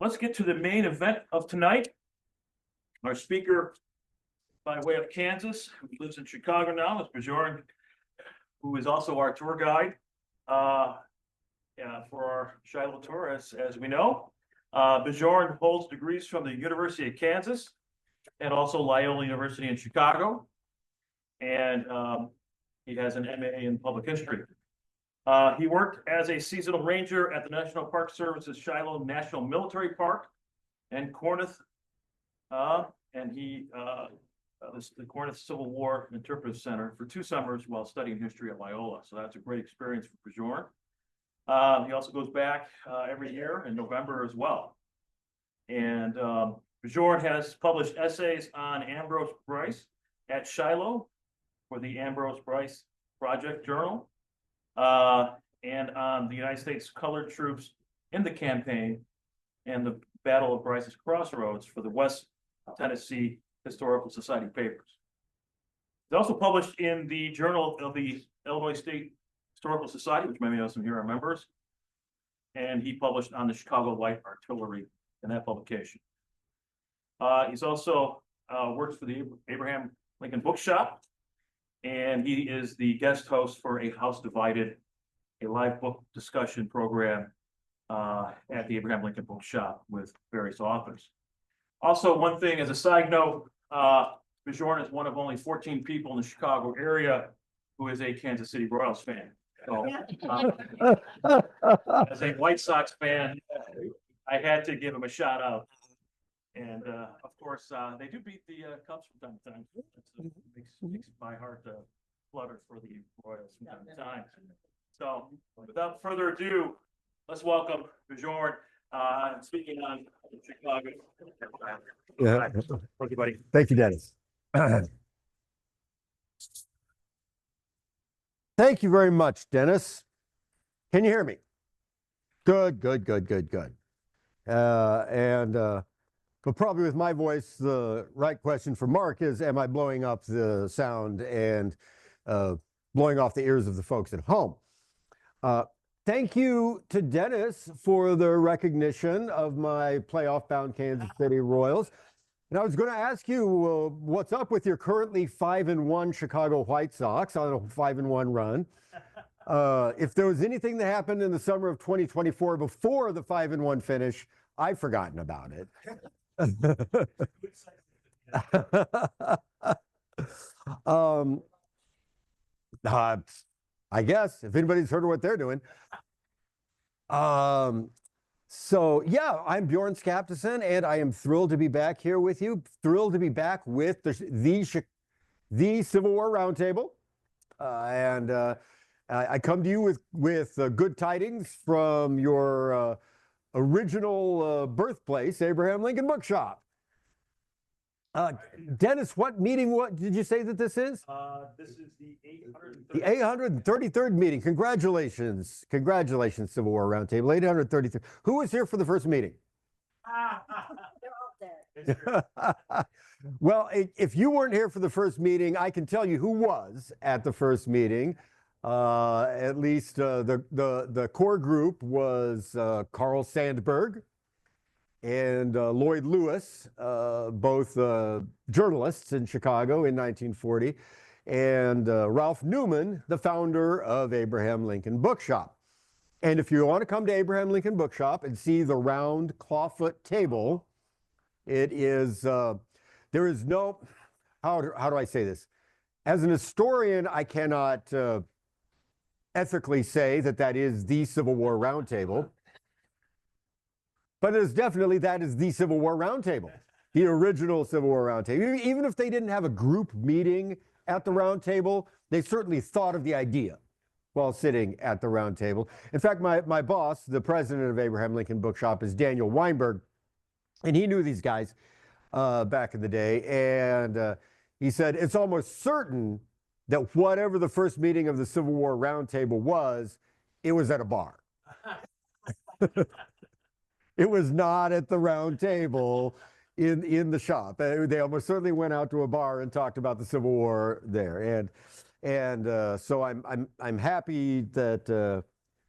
let's get to the main event of tonight. Our speaker by way of Kansas, who lives in Chicago now, is Bjorn, who is also our tour guide for our Shiloh tour, as we know. Bjorn holds degrees from the University of Kansas and also Loyola University in Chicago. And he has an MA in public history. He worked as a seasonal ranger at the National Park Service's Shiloh National Military Park and Corinth, and he the Corinth Civil War Interpretive Center for 2 summers while studying history at Loyola. So that's a great experience for Bjorn. He also goes back every year in November as well. And Bjorn has published essays on Ambrose Bierce at Shiloh for the Ambrose Bierce Project Journal, and on the United States colored troops in the campaign and the Battle of Brice's Crossroads for the West Tennessee Historical Society papers. He's also published in the Journal of the Illinois State Historical Society, which many of us here are members, and he published on the Chicago Light Artillery in that publication. He's also works for the Abraham Lincoln Bookshop, and he is the guest host for A House Divided, a live book discussion program at the Abraham Lincoln Bookshop with various authors. Also, one thing as a side note, Bjorn is one of only 14 people in the Chicago area who is a Kansas City Royals fan. So, as a White Sox fan, I had to give him a shout out. And of course, they do beat the Cubs from time to time. It makes my heart flutter for the Royals from time to time. So, without further ado, let's welcome Bjorn. Speaking on Chicago. Yeah. Thank you, buddy. Thank you, Dennis. Thank you very much, Dennis. Can you hear me? Good. But probably with my voice, the right question for Mark is, am I blowing up the sound and blowing off the ears of the folks at home? Thank you to Dennis for the recognition of my playoff-bound Kansas City Royals. And I was going to ask you, what's up with your currently 5-1 Chicago White Sox on a 5-1 run? If there was anything that happened in the summer of 2024 before the 5-1 finish, I've forgotten about it. I guess if anybody's heard of what they're doing. So yeah, I'm Bjorn Skaptason, and I am thrilled to be back here with you. Thrilled to be back with the Civil War Roundtable, and I come to you with good tidings from your original birthplace, Abraham Lincoln Bookshop. Dennis, what did you say that this is? This is the 833rd meeting. Congratulations, Civil War Roundtable, 833. Who was here for the first meeting? Well, if you weren't here for the first meeting, I can tell you who was at the first meeting. At least the core group was Carl Sandburg and Lloyd Lewis, both journalists in Chicago in 1940, and Ralph Newman, the founder of Abraham Lincoln Bookshop. And if you want to come to Abraham Lincoln Bookshop and see the round clawfoot table, it is, there is no, how do I say this? As an historian, I cannot ethically say that is the Civil War Roundtable. But it is definitely, that is the Civil War Roundtable, the original Civil War Roundtable. Even if they didn't have a group meeting at the Roundtable, they certainly thought of the idea while sitting at the Roundtable. In fact, my boss, the president of Abraham Lincoln Bookshop, is Daniel Weinberg, and he knew these guys back in the day. And he said, it's almost certain that whatever the first meeting of the Civil War Roundtable was, it was at a bar. It was not at the round table in the shop. They almost certainly went out to a bar and talked about the Civil War there. So I'm happy that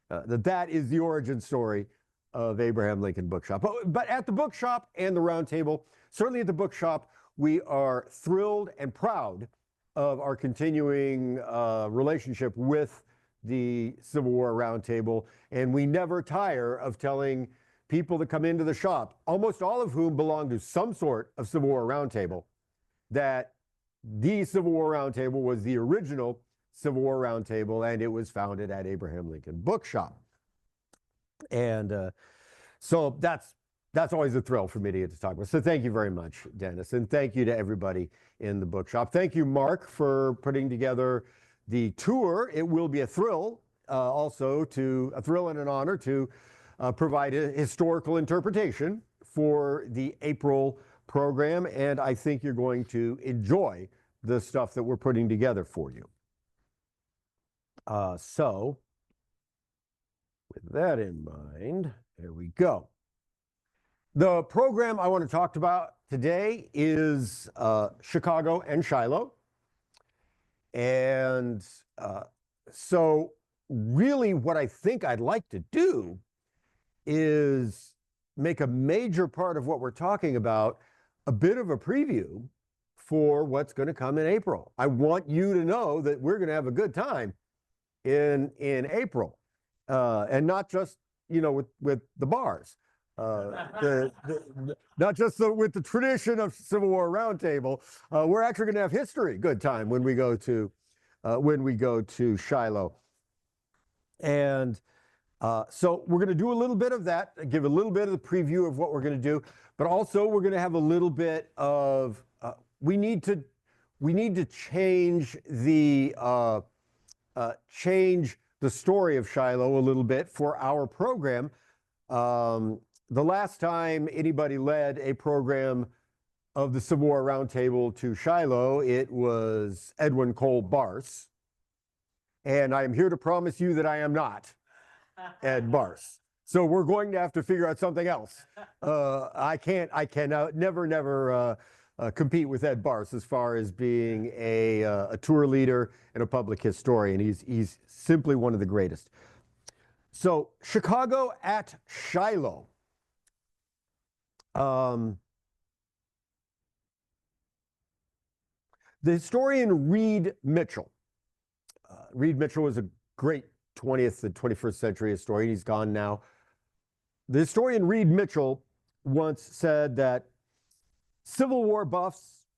that is the origin story of Abraham Lincoln Bookshop. But at the bookshop and the round table, certainly at the bookshop, we are thrilled and proud of our continuing relationship with the Civil War Roundtable, and we never tire of telling people that come into the shop, almost all of whom belong to some sort of Civil War Roundtable, that the Civil War Roundtable was the original Civil War Roundtable, and it was founded at Abraham Lincoln Bookshop. And so that's always a thrill for me to get to talk about. So thank you very much, Dennis, and thank you to everybody in the bookshop. Thank you, Mark, for putting together the tour. It will be a thrill, also a thrill and an honor to provide a historical interpretation for the April program, and I think you're going to enjoy the stuff that we're putting together for you. So, with that in mind, there we go. The program I want to talk about today is Chicago and Shiloh. And so really what I think I'd like to do is make a major part of what we're talking about a bit of a preview for what's going to come in April. I want you to know that we're going to have a good time in April, and not just, you know, with the bars. Not just with the tradition of Civil War Roundtable. We're actually going to have history good time when we go to Shiloh. And so we're going to do a little bit of that, give a little bit of the preview of what we're going to do, but also we're going to have a little bit of we need to change the story of Shiloh a little bit for our program. The last time anybody led a program of the Civil War Roundtable to Shiloh, it was Edwin Cole Barce. And I am here to promise you that I am not Ed Barce. So we're going to have to figure out something else. I cannot never compete with Ed Barce as far as being a tour leader and a public historian. He's simply one of the greatest. So Chicago at Shiloh. The historian Reed Mitchell. Reed Mitchell was a great 20th and 21st century historian. He's gone now. The historian Reed Mitchell once said that Civil War buffs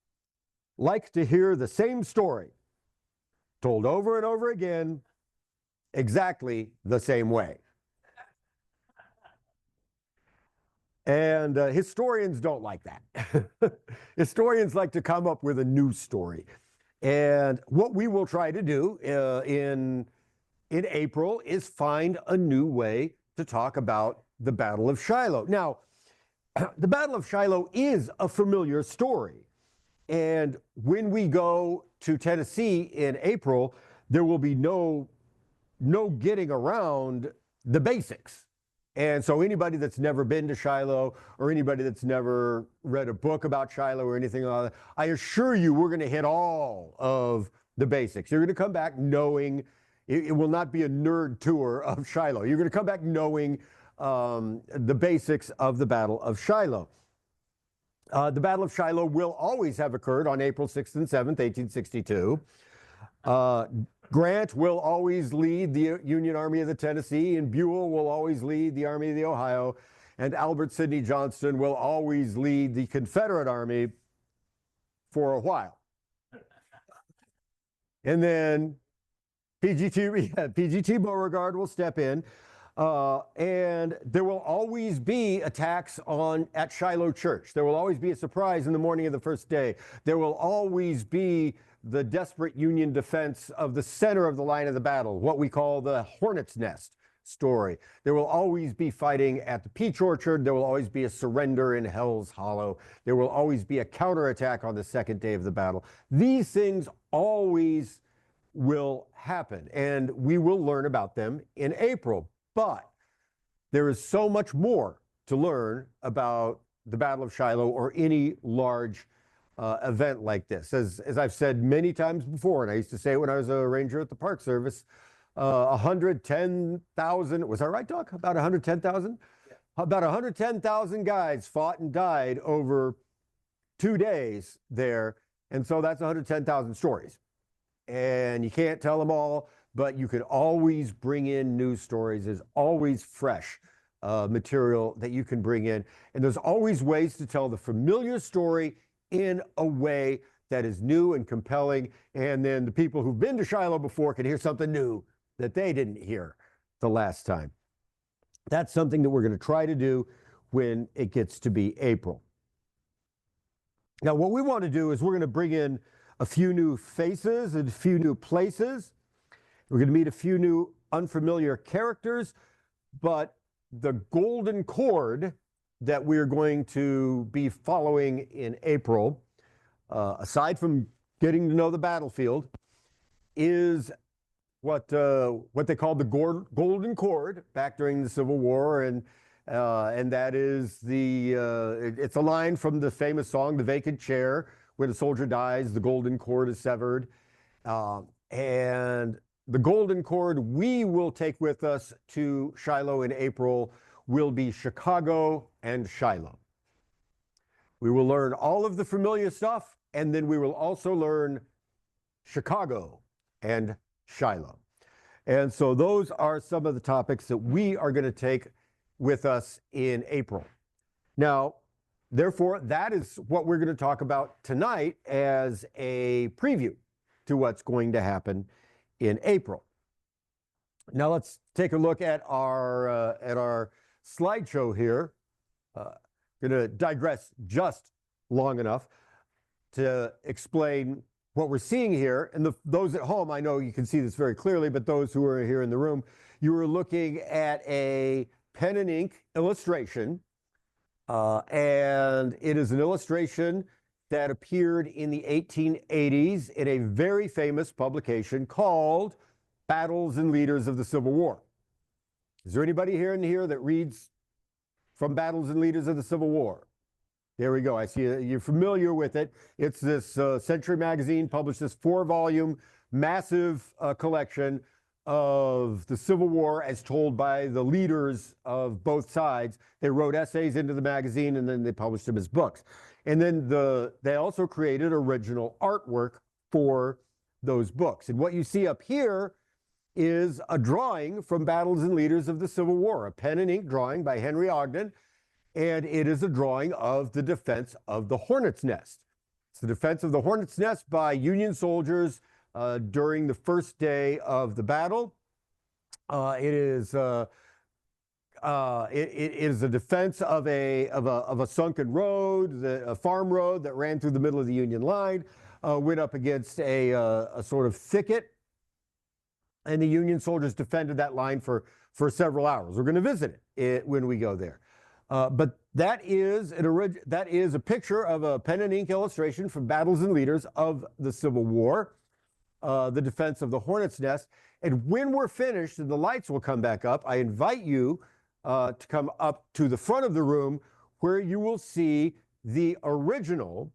like to hear the same story told over and over again, exactly the same way. And historians don't like that. Historians like to come up with a new story. And what we will try to do in April is find a new way to talk about the Battle of Shiloh. Now, the Battle of Shiloh is a familiar story. And when we go to Tennessee in April, there will be no getting around the basics. And so anybody that's never been to Shiloh or anybody that's never read a book about Shiloh or anything like that, I assure you we're going to hit all of the basics. You're going to come back knowing, it will not be a nerd tour of Shiloh. You're going to come back knowing the basics of the Battle of Shiloh. The Battle of Shiloh will always have occurred on April 6th and 7th, 1862. Grant will always lead the Union Army of the Tennessee, and Buell will always lead the Army of the Ohio, and Albert Sidney Johnston will always lead the Confederate Army for a while. And then PGT Beauregard will step in, and there will always be attacks at Shiloh Church. There will always be a surprise in the morning of the first day. There will always be the desperate Union defense of the center of the line of the battle, what we call the Hornet's Nest story. There will always be fighting at the Peach Orchard. There will always be a surrender in Hell's Hollow. There will always be a counterattack on the second day of the battle. These things always will happen, and we will learn about them in April. But there is so much more to learn about the Battle of Shiloh or any large event like this. As I've said many times before, and I used to say it when I was a ranger at the Park Service, 110,000, was that right, Doc? About 110,000 About 110,000 guys fought and died over 2 days there. And so that's 110,000 stories. And you can't tell them all, but you can always bring in news stories. There's always fresh material that you can bring in. And there's always ways to tell the familiar story in a way that is new and compelling. And then the people who've been to Shiloh before can hear something new that they didn't hear the last time. That's something that we're going to try to do when it gets to be April. Now, what we want to do is we're going to bring in a few new faces and a few new places. We're going to meet a few new unfamiliar characters, but the golden cord that we're going to be following in April, aside from getting to know the battlefield, is what they called the golden cord back during the Civil War, and that is it's a line from the famous song, "The Vacant Chair." When a soldier dies, the golden cord is severed. And the golden cord we will take with us to Shiloh in April will be Chicago and Shiloh. We will learn all of the familiar stuff, and then we will also learn Chicago and Shiloh. And so those are some of the topics that we are going to take with us in April. Now, therefore, that is what we're going to talk about tonight as a preview to what's going to happen in April. Now let's take a look at our slideshow here. Going to digress just long enough to explain what we're seeing here. And those at home, I know you can see this very clearly, but those who are here in the room, you are looking at a pen and ink illustration. And it is an illustration that appeared in the 1880s in a very famous publication called Battles and Leaders of the Civil War. Is there anybody here in here that reads from Battles and Leaders of the Civil War? There we go. I see you're familiar with it. It's this Century magazine published this 4-volume massive collection of the Civil War as told by the leaders of both sides. They wrote essays into the magazine and then they published them as books. And then they also created original artwork for those books. And what you see up here is a drawing from Battles and Leaders of the Civil War, a pen and ink drawing by Henry Ogden. And it is a drawing of the defense of the Hornet's Nest. It's the defense of the Hornet's Nest by Union soldiers during the first day of the battle. It is a defense of a sunken road, a farm road that ran through the middle of the Union line, went up against a sort of thicket, and the Union soldiers defended that line for several hours. We're going to visit it when we go there. But that is a picture of a pen and ink illustration from Battles and Leaders of the Civil War, the defense of the Hornet's Nest. And when we're finished and the lights will come back up, I invite you to come up to the front of the room where you will see the original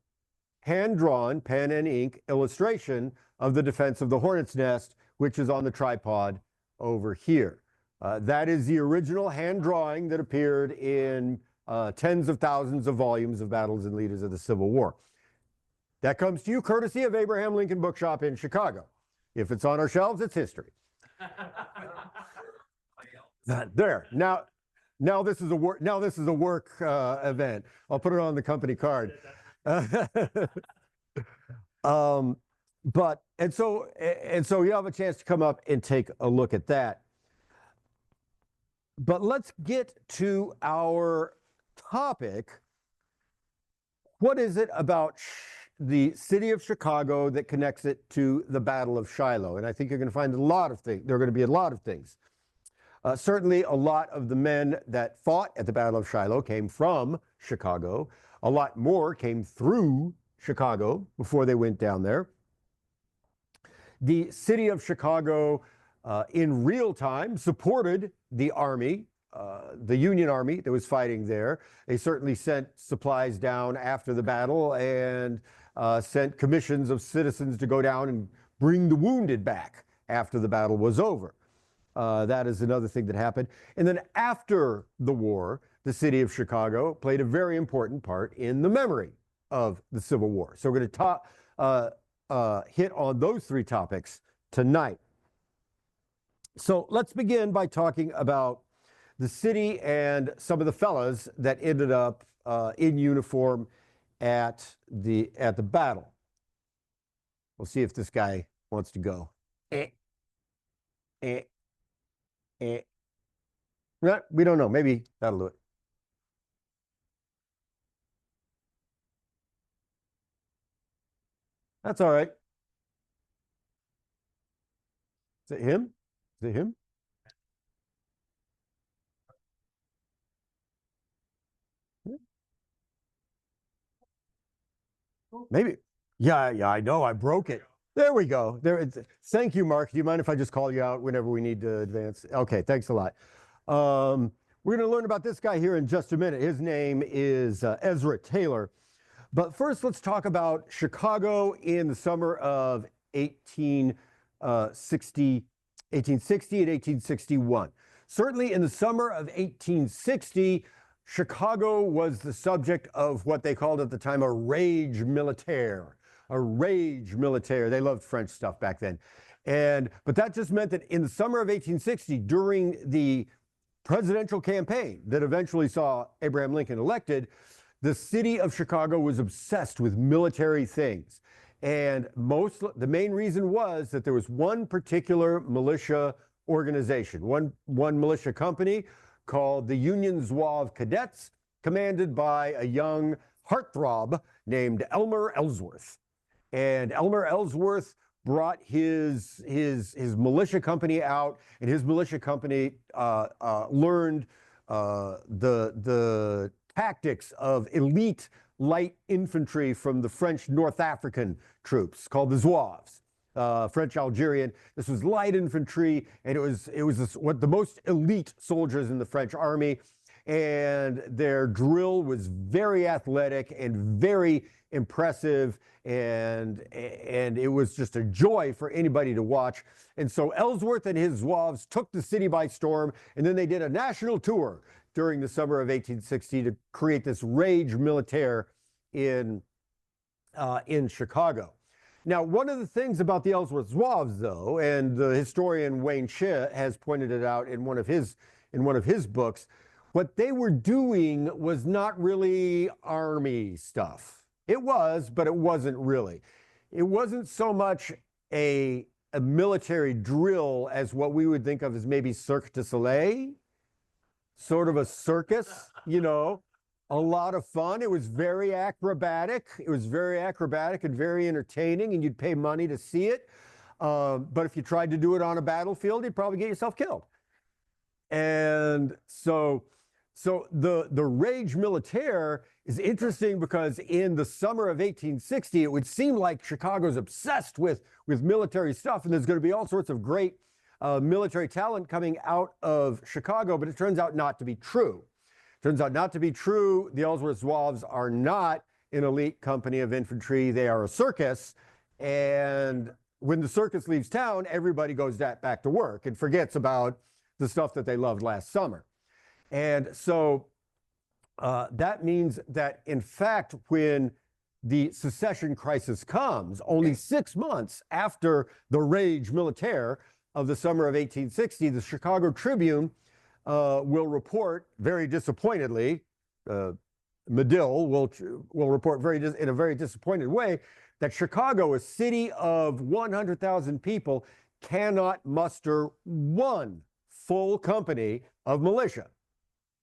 hand-drawn pen and ink illustration of the defense of the Hornet's Nest, which is on the tripod over here. That is the original hand drawing that appeared in tens of thousands of volumes of Battles and Leaders of the Civil War. That comes to you courtesy of Abraham Lincoln Bookshop in Chicago. If it's on our shelves, it's history. There. Now this is a work event. I'll put it on the company card. And so you have a chance to come up and take a look at that. But let's get to our topic. What is it about the city of Chicago that connects it to the Battle of Shiloh? And I think you're going to find a lot of things. There are going to be a lot of things. Certainly, a lot of the men that fought at the Battle of Shiloh came from Chicago. A lot more came through Chicago before they went down there. The city of Chicago, in real time, supported the army, the Union Army that was fighting there. They certainly sent supplies down after the battle and sent commissions of citizens to go down and bring the wounded back after the battle was over. That is another thing that happened. And then after the war, the city of Chicago played a very important part in the memory of the Civil War. So we're going to hit on those three topics tonight. So let's begin by talking about the city and some of the fellas that ended up in uniform at the battle. We'll see if this guy wants to go. No, we don't know. Maybe that'll do it. That's all right. Is it him? Is it him? Maybe. Yeah, I know. I broke it. There we go. Thank you, Mark. Do you mind if I just call you out whenever we need to advance? Okay, thanks a lot. We're going to learn about this guy here in just a minute. His name is Ezra Taylor. But first, let's talk about Chicago in the summer of 1860 and 1861. Certainly in the summer of 1860, Chicago was the subject of what they called at the time a rage militaire. A rage militaire. They loved French stuff back then. But that just meant that in the summer of 1860, during the presidential campaign that eventually saw Abraham Lincoln elected, the city of Chicago was obsessed with military things. And the main reason was that there was one particular militia organization, one militia company called the Union Zouave Cadets, commanded by a young heartthrob named Elmer Ellsworth. And Elmer Ellsworth brought his militia company out, and his militia company learned the tactics of elite light infantry from the French North African troops called the Zouaves, French Algerian. This was light infantry, and it was the most elite soldiers in the French army, and their drill was very athletic and very impressive, and it was just a joy for anybody to watch. And so Ellsworth and his Zouaves took the city by storm, and then they did a national tour during the summer of 1860 to create this rage militaire in Chicago. Now, one of the things about the Ellsworth Zouaves, though, and the historian Wayne Shea has pointed it out in one of his books, what they were doing was not really army stuff. It was, but it wasn't really. It wasn't so much a military drill as what we would think of as maybe Cirque du Soleil, sort of a circus, you know, a lot of fun. It was very acrobatic. It was very acrobatic and very entertaining, and you'd pay money to see it. But if you tried to do it on a battlefield, you'd probably get yourself killed. And so the rage militaire is interesting because in the summer of 1860, it would seem like Chicago's obsessed with military stuff, and there's going to be all sorts of great military talent coming out of Chicago, but it turns out not to be true. Turns out not to be true. The Ellsworth Zouaves are not an elite company of infantry. They are a circus, and when the circus leaves town, everybody goes back to work and forgets about the stuff that they loved last summer. And so that means that, in fact, when the secession crisis comes, only 6 months after the rage militaire of the summer of 1860, the Chicago Tribune will report very disappointedly, Medill will report in a very disappointed way, that Chicago, a city of 100,000 people, cannot muster one full company of militia.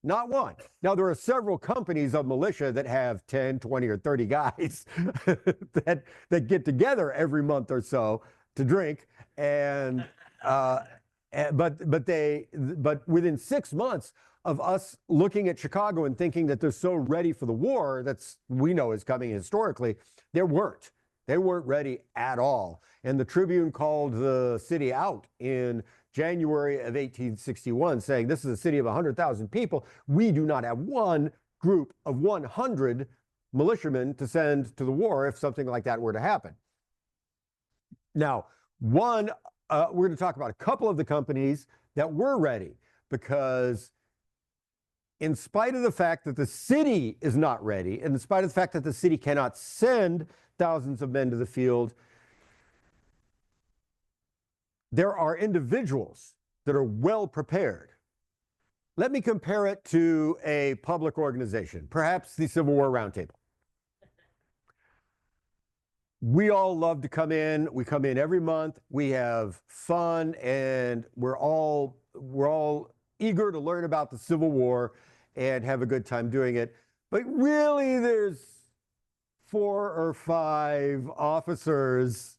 Not one. Now, there are several companies of militia that have 10, 20, or 30 guys that get together every month or so to drink. But within 6 months of us looking at Chicago and thinking that they're so ready for the war we know is coming historically, they weren't. They weren't ready at all. And the Tribune called the city out in January of 1861, saying, this is a city of 100,000 people. We do not have one group of 100 militiamen to send to the war if something like that were to happen. Now, we're going to talk about a couple of the companies that were ready, because in spite of the fact that the city is not ready, and in spite of the fact that the city cannot send thousands of men to the field, there are individuals that are well prepared. Let me compare it to a public organization, perhaps the Civil War Roundtable. We all love to come in. We come in every month. We have fun, and we're all eager to learn about the Civil War and have a good time doing it. But really, there's 4 or 5 officers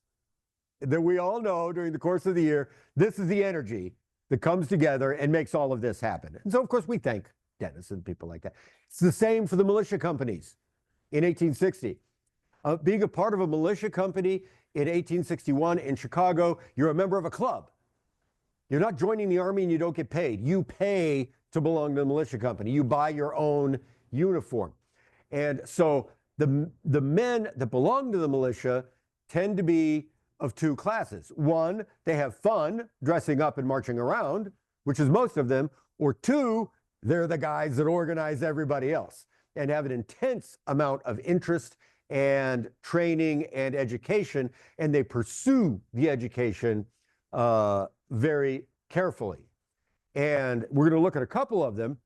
that we all know during the course of the year. This is the energy that comes together and makes all of this happen. And so, of course, we thank Dennis and people like that. It's the same for the militia companies in 1860. Being a part of a militia company in 1861 in Chicago, you're a member of a club. You're not joining the army and you don't get paid. You pay to belong to the militia company. You buy your own uniform. And so the men that belong to the militia tend to be of 2 classes. One, they have fun dressing up and marching around, which is most of them. Or 2, they're the guys that organize everybody else and have an intense amount of interest and training and education, and they pursue the education very carefully. And we're going to look at a couple of them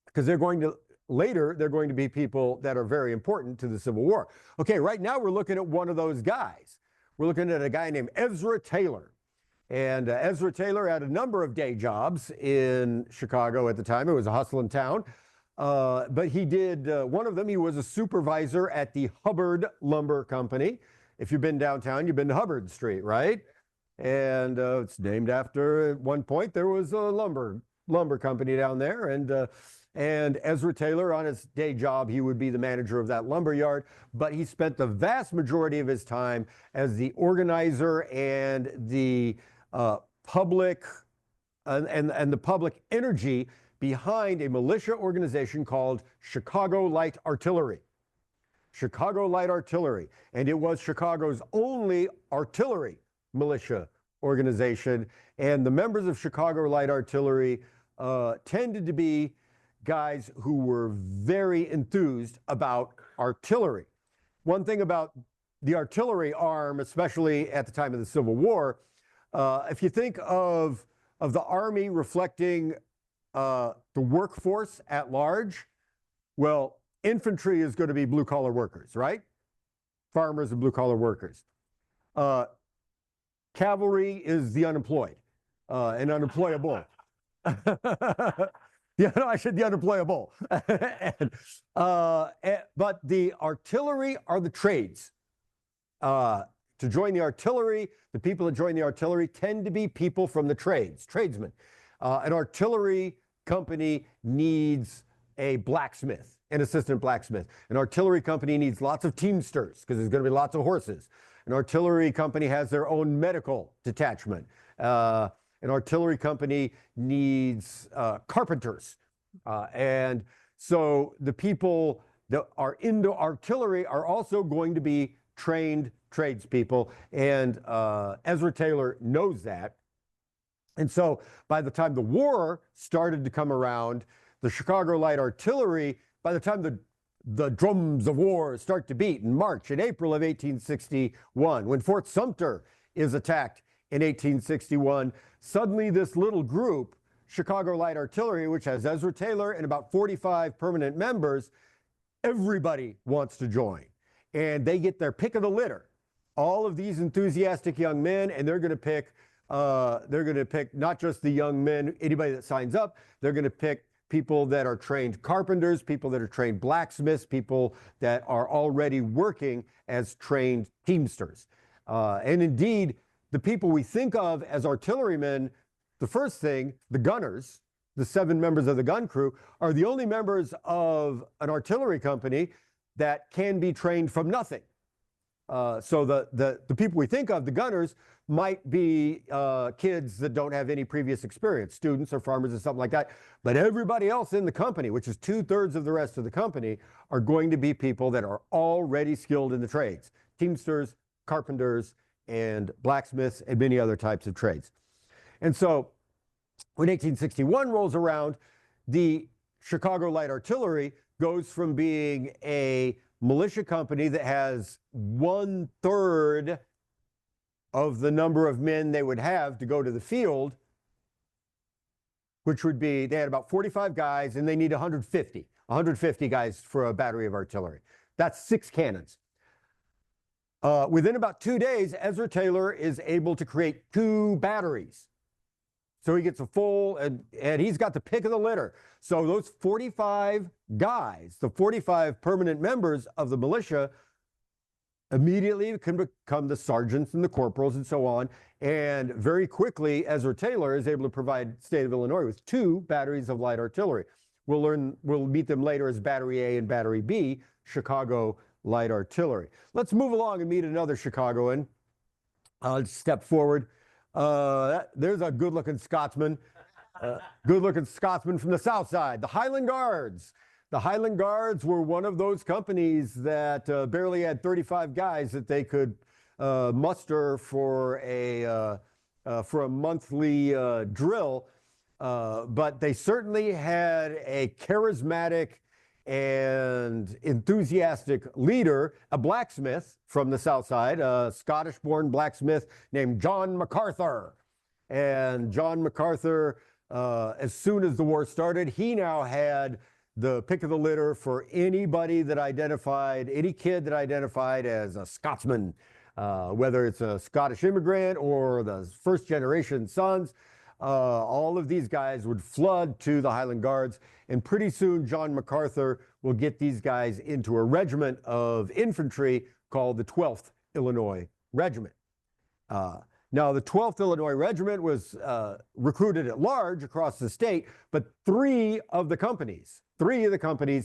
because they're going to be people that are very important to the Civil War. Okay, right now we're looking at one of those guys. We're looking at a guy named Ezra Taylor. And Ezra Taylor had a number of day jobs in Chicago at the time. It was a hustling town. But he did one of them. He was a supervisor at the Hubbard Lumber Company. If you've been downtown, you've been to Hubbard Street, right? And it's named after, at one point, there was a lumber company down there. And Ezra Taylor, on his day job, he would be the manager of that lumber yard. But he spent the vast majority of his time as the organizer and the public and the public energy behind a militia organization called Chicago Light Artillery. Chicago Light Artillery. And it was Chicago's only artillery militia organization. And the members of Chicago Light Artillery tended to be guys who were very enthused about artillery. One thing about the artillery arm, especially at the time of the Civil War, if you think of the Army reflecting the workforce at large, well, infantry is going to be blue-collar workers, right? Farmers and blue-collar workers. Cavalry is the unemployed and unemployable. Yeah, no, I said the unemployable. But the artillery are the trades. To join the artillery, the people that join the artillery tend to be people from the trades, tradesmen. An artillery company needs a blacksmith, an assistant blacksmith. An artillery company needs lots of teamsters because there's going to be lots of horses. An artillery company has their own medical detachment. An artillery company needs carpenters. And so the people that are into artillery are also going to be trained tradespeople. And Ezra Taylor knows that. And so by the time the war started to come around, the Chicago Light Artillery, by the time the drums of war start to beat in March and April of 1861, when Fort Sumter is attacked in 1861, suddenly this little group, Chicago Light Artillery, which has Ezra Taylor and about 45 permanent members, everybody wants to join. And they get their pick of the litter. All of these enthusiastic young men, and they're going to pick not just the young men, anybody that signs up, they're going to pick people that are trained carpenters, people that are trained blacksmiths, people that are already working as trained teamsters. And indeed, the people we think of as artillerymen, the first thing, the gunners, the 7 members of the gun crew, are the only members of an artillery company that can be trained from nothing. So the people we think of, the gunners, might be kids that don't have any previous experience, students or farmers or something like that. But everybody else in the company, which is 2/3 of the rest of the company, are going to be people that are already skilled in the trades. Teamsters, carpenters, and blacksmiths, and many other types of trades. And so when 1861 rolls around, the Chicago Light Artillery goes from being a militia company that has 1/3 of the number of men they would have to go to the field, which would be, they had about 45 guys and they need 150 guys for a battery of artillery. That's 6 cannons. Within about 2 days, Ezra Taylor is able to create 2 batteries. So he gets a full, and he's got the pick of the litter. So those 45 guys, the 45 permanent members of the militia, immediately can become the sergeants and the corporals and so on. And very quickly, Ezra Taylor is able to provide state of Illinois with 2 batteries of light artillery. We'll meet them later as Battery A and Battery B, Chicago Light Artillery. Let's move along and meet another Chicagoan. I'll step forward. There's a good-looking Scotsman. Good-looking Scotsman from the South Side, the Highland Guards. The Highland Guards were one of those companies that barely had 35 guys that they could muster for a monthly drill, but they certainly had a charismatic and enthusiastic leader, a blacksmith from the South Side, a Scottish-born blacksmith named John MacArthur. And John MacArthur, as soon as the war started, he now had the pick of the litter for anybody that identified, any kid that identified as a Scotsman, whether it's a Scottish immigrant or the first-generation sons. All of these guys would flood to the Highland Guards, and pretty soon John MacArthur will get these guys into a regiment of infantry called the 12th Illinois Regiment. Now, the 12th Illinois Regiment was recruited at large across the state, but 3 of the companies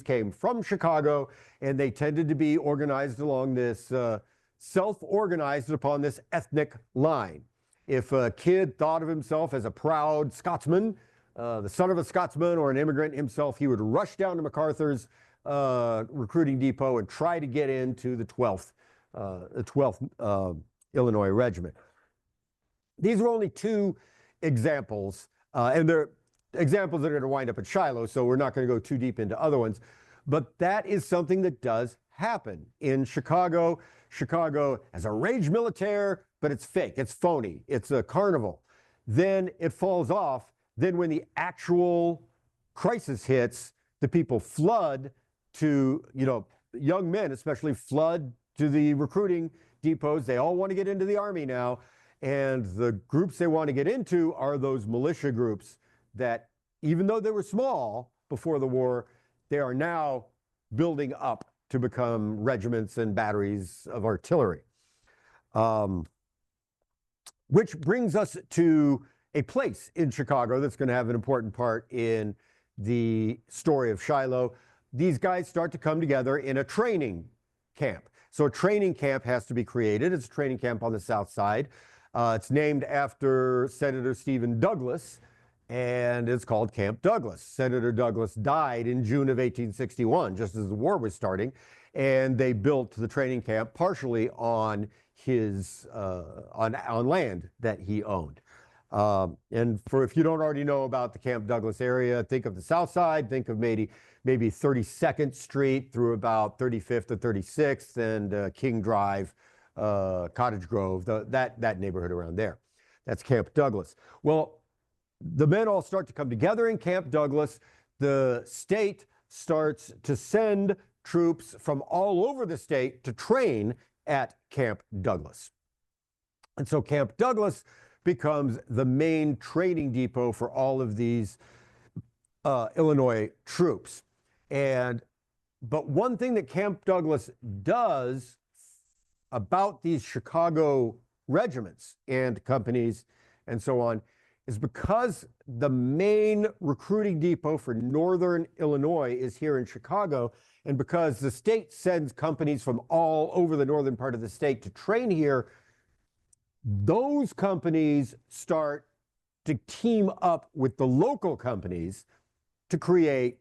came from Chicago, and they tended to be organized along this, self-organized upon this ethnic line. If a kid thought of himself as a proud Scotsman, the son of a Scotsman or an immigrant himself, he would rush down to MacArthur's recruiting depot and try to get into the 12th Illinois Regiment. These are only 2 examples, and they're examples that are going to wind up at Shiloh, so we're not going to go too deep into other ones. But that is something that does happen in Chicago. Chicago has a rage militaire, but it's fake, it's phony, it's a carnival. Then it falls off. Then when the actual crisis hits, the people flood to, young men especially flood to the recruiting depots. They all want to get into the Army now. And the groups they want to get into are those militia groups that, even though they were small before the war, they are now building up to become regiments and batteries of artillery. Which brings us to a place in Chicago that's going to have an important part in the story of Shiloh. These guys start to come together in a training camp. So a training camp has to be created. It's a training camp on the South Side. It's named after Senator Stephen Douglas, and it's called Camp Douglas. Senator Douglas died in June of 1861, just as the war was starting, and they built the training camp partially on his on land that he owned. And if you don't already know about the Camp Douglas area, think of the South Side, think of maybe 32nd Street through about 35th to 36th and King Drive, Cottage Grove, that neighborhood around there. That's Camp Douglas. Well, the men all start to come together in Camp Douglas. The state starts to send troops from all over the state to train at Camp Douglas. And so Camp Douglas becomes the main training depot for all of these Illinois troops. But one thing that Camp Douglas does about these Chicago regiments and companies and so on is because the main recruiting depot for Northern Illinois is here in Chicago, and because the state sends companies from all over the northern part of the state to train here, those companies start to team up with the local companies to create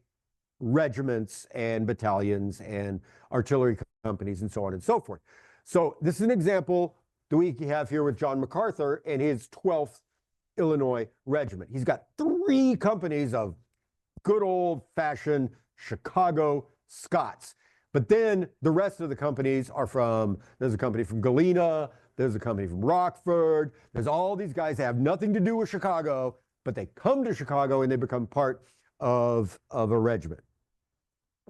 regiments and battalions and artillery companies and so on and so forth. So this is an example that we have here with John MacArthur and his 12th Illinois Regiment. He's got 3 companies of good old-fashioned Chicago Scots. But then the rest of the companies are from, there's a company from Galena, there's a company from Rockford, there's all these guys that have nothing to do with Chicago, but they come to Chicago and they become part of a regiment.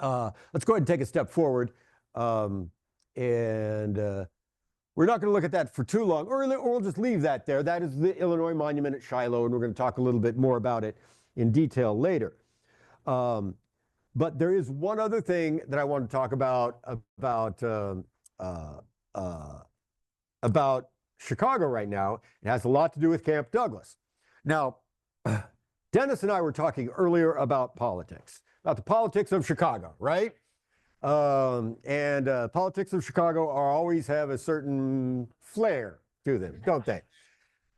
Let's go ahead and take a step forward. We're not going to look at that for too long, or we'll just leave that there. That is the Illinois Monument at Shiloh, and we're going to talk a little bit more about it in detail later. But there is one other thing that I want to talk about Chicago right now. It has a lot to do with Camp Douglas. Now, Dennis and I were talking earlier about politics, about the politics of Chicago, right? Politics of Chicago always have a certain flair to them, don't they?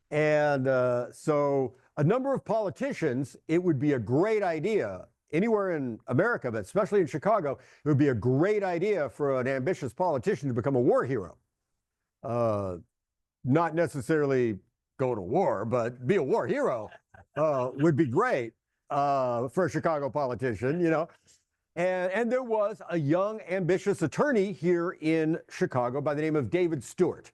And so a number of politicians, it would be a great idea anywhere in America, but especially in Chicago, it would be a great idea for an ambitious politician to become a war hero. Not necessarily go to war, but be a war hero would be great for a Chicago politician, you know. And there was a young, ambitious attorney here in Chicago by the name of David Stewart.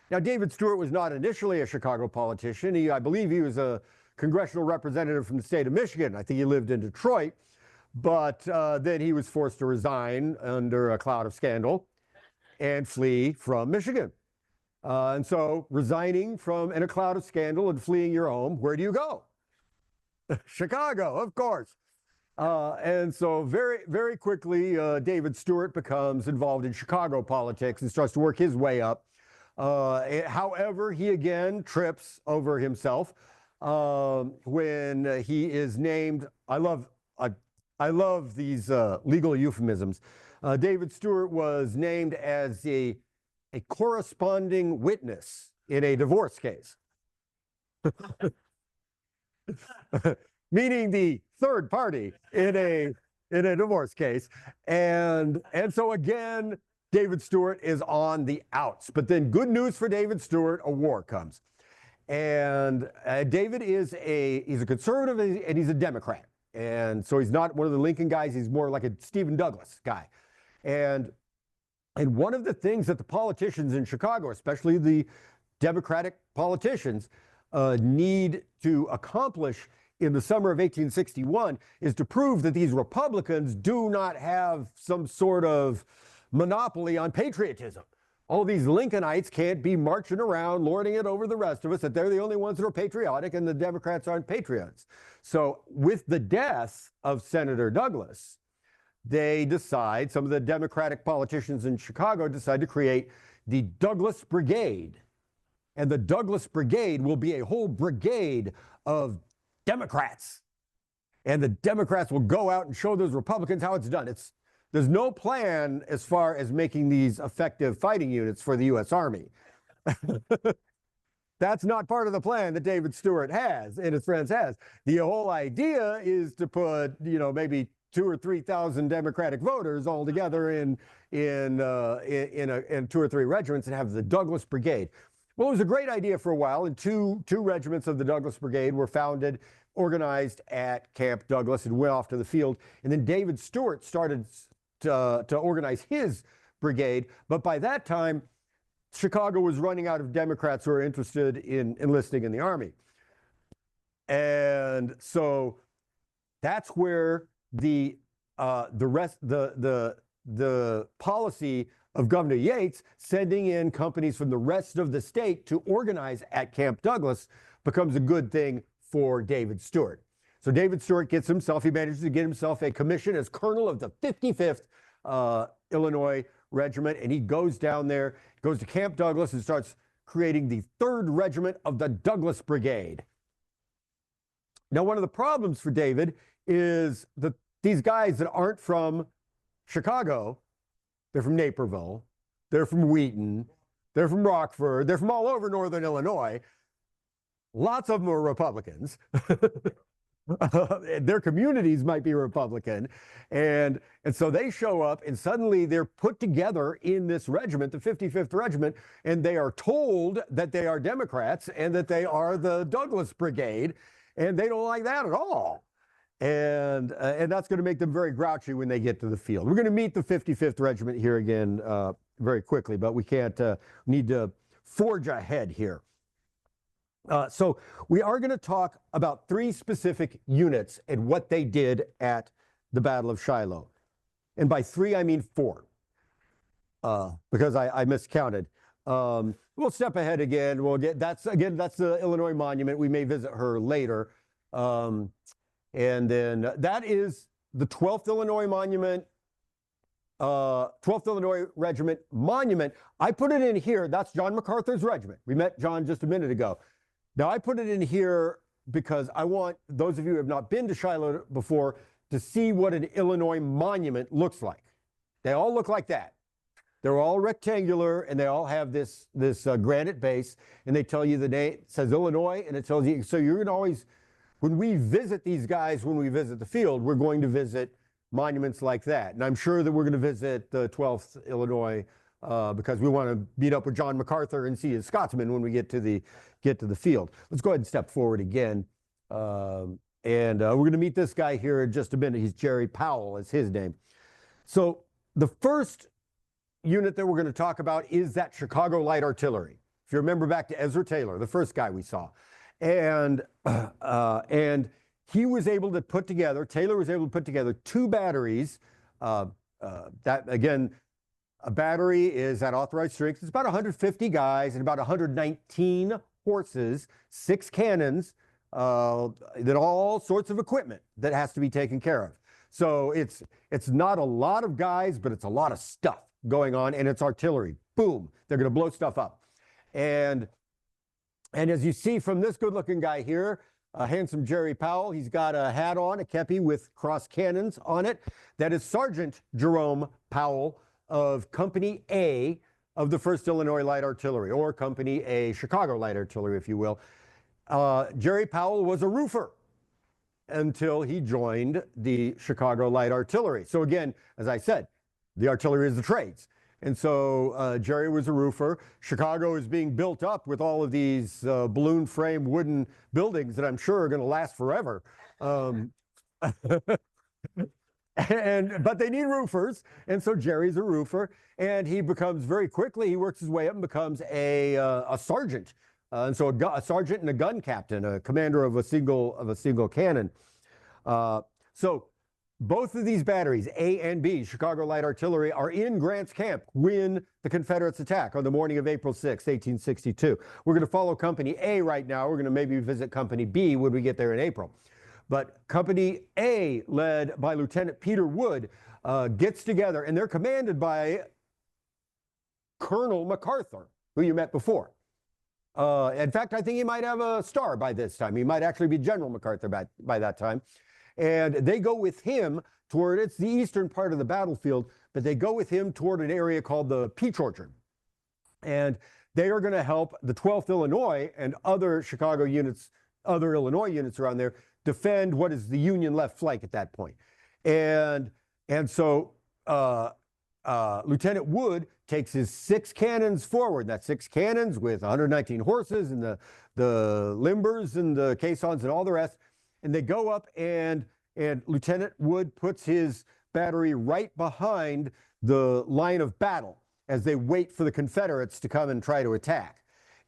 Now, David Stewart was not initially a Chicago politician. I believe he was a congressional representative from the state of Michigan. I think he lived in Detroit. But then he was forced to resign under a cloud of scandal and flee from Michigan. And so resigning in a cloud of scandal and fleeing your home, where do you go? Chicago, of course. And so very, very quickly, David Stewart becomes involved in Chicago politics and starts to work his way up. However, he again trips over himself when he is named. I love these legal euphemisms. David Stewart was named as a corresponding witness in a divorce case. Meaning the third party in a divorce case. And so again, David Stewart is on the outs. But then good news for David Stewart, a war comes. And David is he's a conservative and he's a Democrat. And so he's not one of the Lincoln guys, he's more like a Stephen Douglas guy. And one of the things that the politicians in Chicago, especially the Democratic politicians, need to accomplish in the summer of 1861 is to prove that these Republicans do not have some sort of monopoly on patriotism. All these Lincolnites can't be marching around lording it over the rest of us, that they're the only ones that are patriotic and the Democrats aren't patriots. So with the death of Senator Douglas, some of the Democratic politicians in Chicago decide to create the Douglas Brigade. And the Douglas Brigade will be a whole brigade of Democrats. And the Democrats will go out and show those Republicans how it's done. There's no plan as far as making these effective fighting units for the U.S. Army. That's not part of the plan that David Stewart has and his friends has. The whole idea is to put, maybe 2,000 or 3,000 Democratic voters all together in 2 or 3 regiments and have the Douglas Brigade. Well, it was a great idea for a while, and two regiments of the Douglas Brigade were founded, organized at Camp Douglas, and went off to the field. And then David Stewart started to organize his brigade. But by that time, Chicago was running out of Democrats who were interested in enlisting in the Army. And so that's where the policy of Governor Yates sending in companies from the rest of the state to organize at Camp Douglas becomes a good thing for David Stewart. So David Stewart he manages to get himself a commission as colonel of the 55th Illinois Regiment, and he goes down there, goes to Camp Douglas and starts creating the 3rd Regiment of the Douglas Brigade. Now, one of the problems for David is that these guys that aren't from Chicago, they're from Naperville, they're from Wheaton, they're from Rockford, they're from all over northern Illinois. Lots of them are Republicans. Their communities might be Republican. And so they show up and suddenly they're put together in this regiment, the 55th Regiment, and they are told that they are Democrats and that they are the Douglas Brigade, and they don't like that at all. and that's going to make them very grouchy when they get to the field. We're going to meet the 55th Regiment here again very quickly, but we can't need to forge ahead here. So we are going to talk about 3 specific units and what they did at the Battle of Shiloh. And by 3, I mean 4, because I miscounted. We'll step ahead again. We'll get, that's the Illinois Monument. We may visit her later. And then that is the 12th Illinois Monument, 12th Illinois Regiment Monument. I put it in here. That's John MacArthur's regiment. We met John just a minute ago. Now, I put it in here because I want those of you who have not been to Shiloh before to see what an Illinois monument looks like. They all look like that. They're all rectangular, and they all have this granite base, and they tell you the name. It says Illinois, and it tells you, so you're going to always, when we visit these guys, when we visit the field, we're going to visit monuments like that. And I'm sure that we're going to visit the 12th Illinois because we want to meet up with John MacArthur and see his Scotsman when we get to the field. Let's go ahead and step forward again. We're going to meet this guy here in just a minute. He's Jerry Powell is his name. So the first unit that we're going to talk about is that Chicago Light Artillery. If you remember back to Ezra Taylor, the first guy we saw. And he was able to put together, Taylor was able to put together 2 batteries. That, again, a battery is at authorized strength. It's about 150 guys and about 119 horses, 6 cannons, then all sorts of equipment that has to be taken care of. So it's not a lot of guys, but it's a lot of stuff going on, and it's artillery. Boom, they're going to blow stuff up. And as you see from this good-looking guy here, handsome Jerry Powell, he's got a hat on, a kepi with cross cannons on it. That is Sergeant Jerome Powell of Company A of the 1st Illinois Light Artillery, or Company A, Chicago Light Artillery, if you will. Jerry Powell was a roofer until he joined the Chicago Light Artillery. So again, as I said, the artillery is the trades. And so Jerry was a roofer. Chicago is being built up with all of these balloon frame wooden buildings that I'm sure are going to last forever. But they need roofers. And so Jerry's a roofer, and he becomes very quickly, he works his way up and becomes a sergeant. And so a sergeant and a gun captain, a commander of a single cannon. So both of these batteries, A and B, Chicago Light Artillery, are in Grant's camp when the Confederates attack on the morning of April 6, 1862. We're going to follow Company A right now. We're going to maybe visit Company B when we get there in April. But Company A, led by Lieutenant Peter Wood, gets together, and they're commanded by Colonel MacArthur, who you met before. In fact, I think he might have a star by this time. He might actually be General MacArthur by that time. And they go with him toward, it's the eastern part of the battlefield, but they go with him toward an area called the Peach Orchard. And they are going to help the 12th Illinois and other Chicago units, other Illinois units around there, defend what is the Union left flank at that point. And so Lieutenant Wood takes his 6 cannons forward. That's 6 cannons with 119 horses and the limbers and the caissons and all the rest. And they go up, and Lieutenant Wood puts his battery right behind the line of battle as they wait for the Confederates to come and try to attack.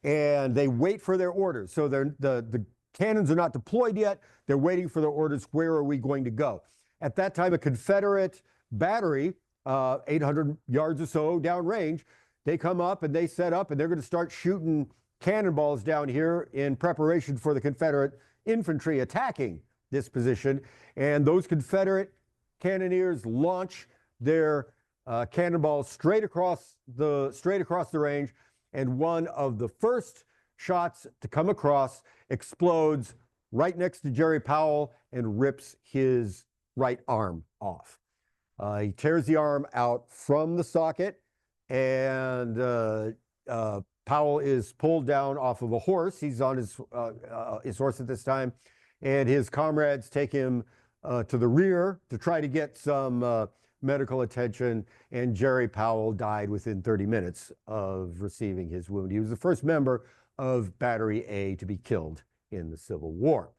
And they wait for their orders. So the cannons are not deployed yet. They're waiting for their orders. Where are we going to go? At that time, a Confederate battery, 800 yards or so downrange, they come up and they set up, and they're going to start shooting cannonballs down here in preparation for the Confederate infantry attacking this position. And those Confederate cannoneers launch their cannonballs straight across the range, and one of the first shots to come across explodes right next to Jerry Powell and rips his right arm off. He tears the arm out from the socket, and Powell is pulled down off of a horse. He's on his horse at this time, and his comrades take him to the rear to try to get some medical attention, and Jerry Powell died within 30 minutes of receiving his wound. He was the first member of Battery A to be killed in the Civil War.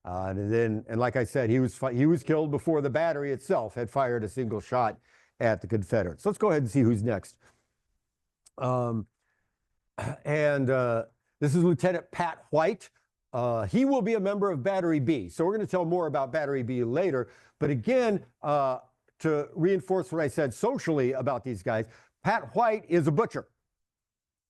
And like I said, he was killed before the battery itself had fired a single shot at the Confederates. Let's go ahead and see who's next. This is Lieutenant Pat White. He will be a member of Battery B. So we're going to tell more about Battery B later. But again, to reinforce what I said socially about these guys, Pat White is a butcher.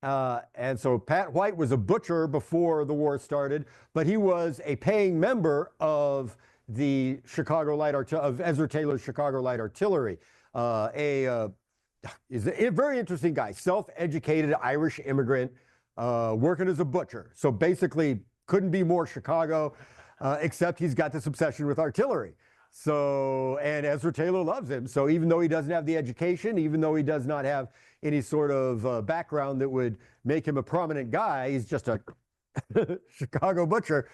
And so Pat White was a butcher before the war started, but he was a paying member of the of Ezra Taylor's Chicago Light Artillery. Is a very interesting guy, self-educated Irish immigrant, working as a butcher. So basically couldn't be more Chicago, except he's got this obsession with artillery. So, and Ezra Taylor loves him. So even though he doesn't have the education, even though he does not have any sort of background that would make him a prominent guy, he's just a Chicago butcher.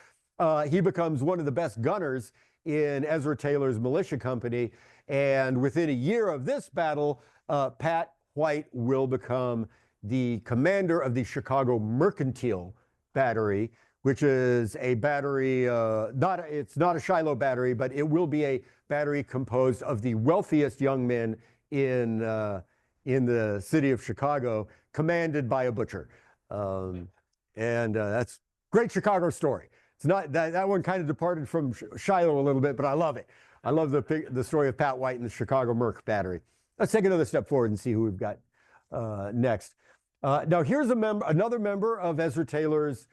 He becomes one of the best gunners in Ezra Taylor's militia company. And within a year of this battle, Pat White will become the commander of the Chicago Mercantile Battery, which is a battery, it's not a Shiloh battery, but it will be a battery composed of the wealthiest young men in the city of Chicago, commanded by a butcher. That's a great Chicago story. It's not that one kind of departed from Shiloh a little bit, but I love it. I love the story of Pat White and the Chicago Merc Battery. Let's take another step forward and see who we've got next. Now here's another member of Ezra Taylor's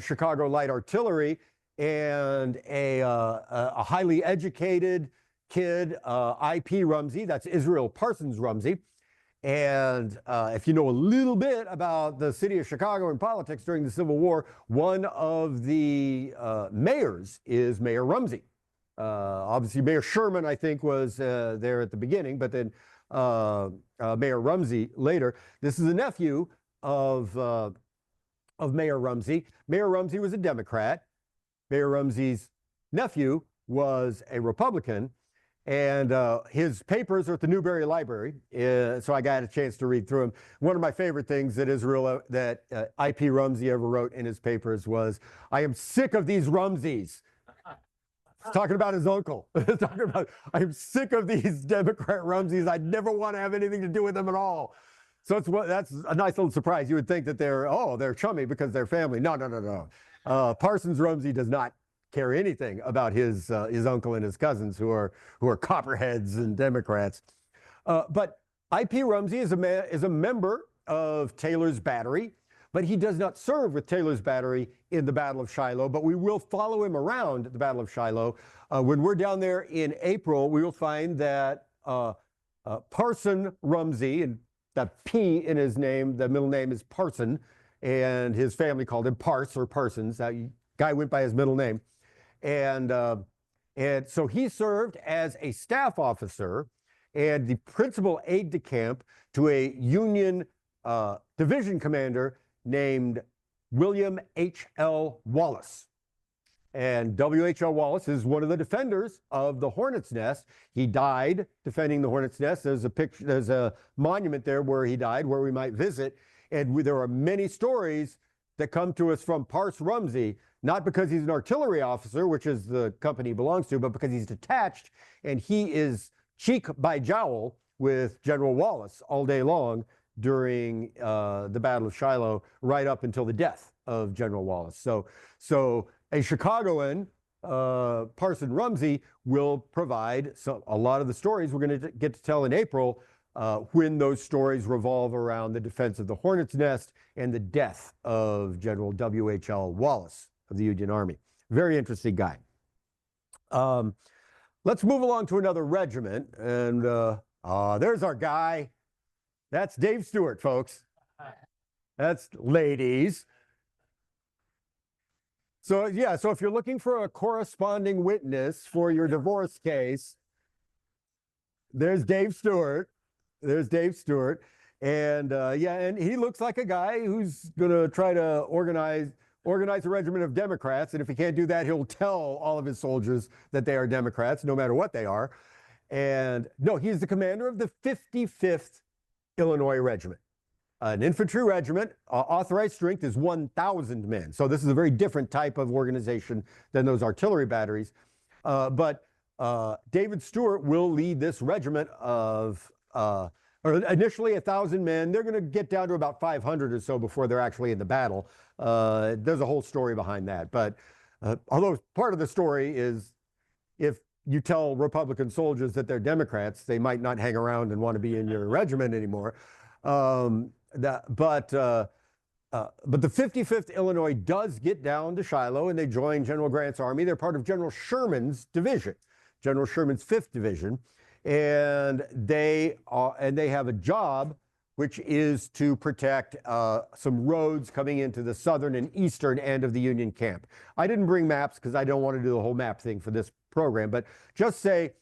Chicago Light Artillery, and a highly educated kid, I.P. Rumsey. That's Israel Parsons Rumsey. And if you know a little bit about the city of Chicago and politics during the Civil War, one of the mayors is Mayor Rumsey. Obviously, Mayor Sherman, I think, was there at the beginning, but then Mayor Rumsey later. This is a nephew of Mayor Rumsey. Mayor Rumsey was a Democrat. Mayor Rumsey's nephew was a Republican. And his papers are at the Newberry Library, so I got a chance to read through them. One of my favorite things that I.P. Rumsey ever wrote in his papers was, "I am sick of these Rumseys." He's talking about his uncle. Talking about, "I'm sick of these Democrat Rumseys. I never want to have anything to do with them at all." So that's a nice little surprise. You would think that they're chummy because they're family. No. Parsons Rumsey does not care anything about his uncle and his cousins who are copperheads and Democrats. But I.P. Rumsey is a member of Taylor's battery, but he does not serve with Taylor's battery in the Battle of Shiloh, but we will follow him around the Battle of Shiloh. When we're down there in April, we will find that Parson Rumsey, and that P in his name, the middle name is Parson, and his family called him Parse or Parsons. That guy went by his middle name. And so he served as a staff officer and the principal aide-de-camp to a Union division commander named William H.L. Wallace. And W.H.L. Wallace is one of the defenders of the Hornet's Nest. He died defending the Hornet's Nest. There's a monument there where he died, where we might visit. And there are many stories that come to us from Parse Rumsey, not because he's an artillery officer, which is the company he belongs to, but because he's detached and he is cheek by jowl with General Wallace all day long during the Battle of Shiloh, right up until the death of General Wallace. So a Chicagoan, Parson Rumsey, will provide a lot of the stories we're going to get to tell in April, when those stories revolve around the defense of the Hornet's Nest and the death of General W.H.L. Wallace of the Union Army. Very interesting guy. Let's move along to another regiment. And there's our guy. That's Dave Stewart, folks. That's ladies. So yeah, so if you're looking for a corresponding witness for your divorce case, there's Dave Stewart. There's Dave Stewart. And and he looks like a guy who's going to try to organize a regiment of Democrats. And if he can't do that, he'll tell all of his soldiers that they are Democrats, no matter what they are. And no, he's the commander of the 55th Illinois Regiment. An infantry regiment, authorized strength is 1,000 men. So this is a very different type of organization than those artillery batteries. But David Stewart will lead this regiment of, or initially 1,000 men. They're going to get down to about 500 or so before they're actually in the battle. There's a whole story behind that. But although part of the story is if you tell Republican soldiers that they're Democrats, they might not hang around and want to be in your regiment anymore. But the 55th Illinois does get down to Shiloh, and they join General Grant's army. They're part of General Sherman's division, General Sherman's 5th Division, and they have a job which is to protect some roads coming into the southern and eastern end of the Union camp. I didn't bring maps because I don't want to do the whole map thing for this program, but just say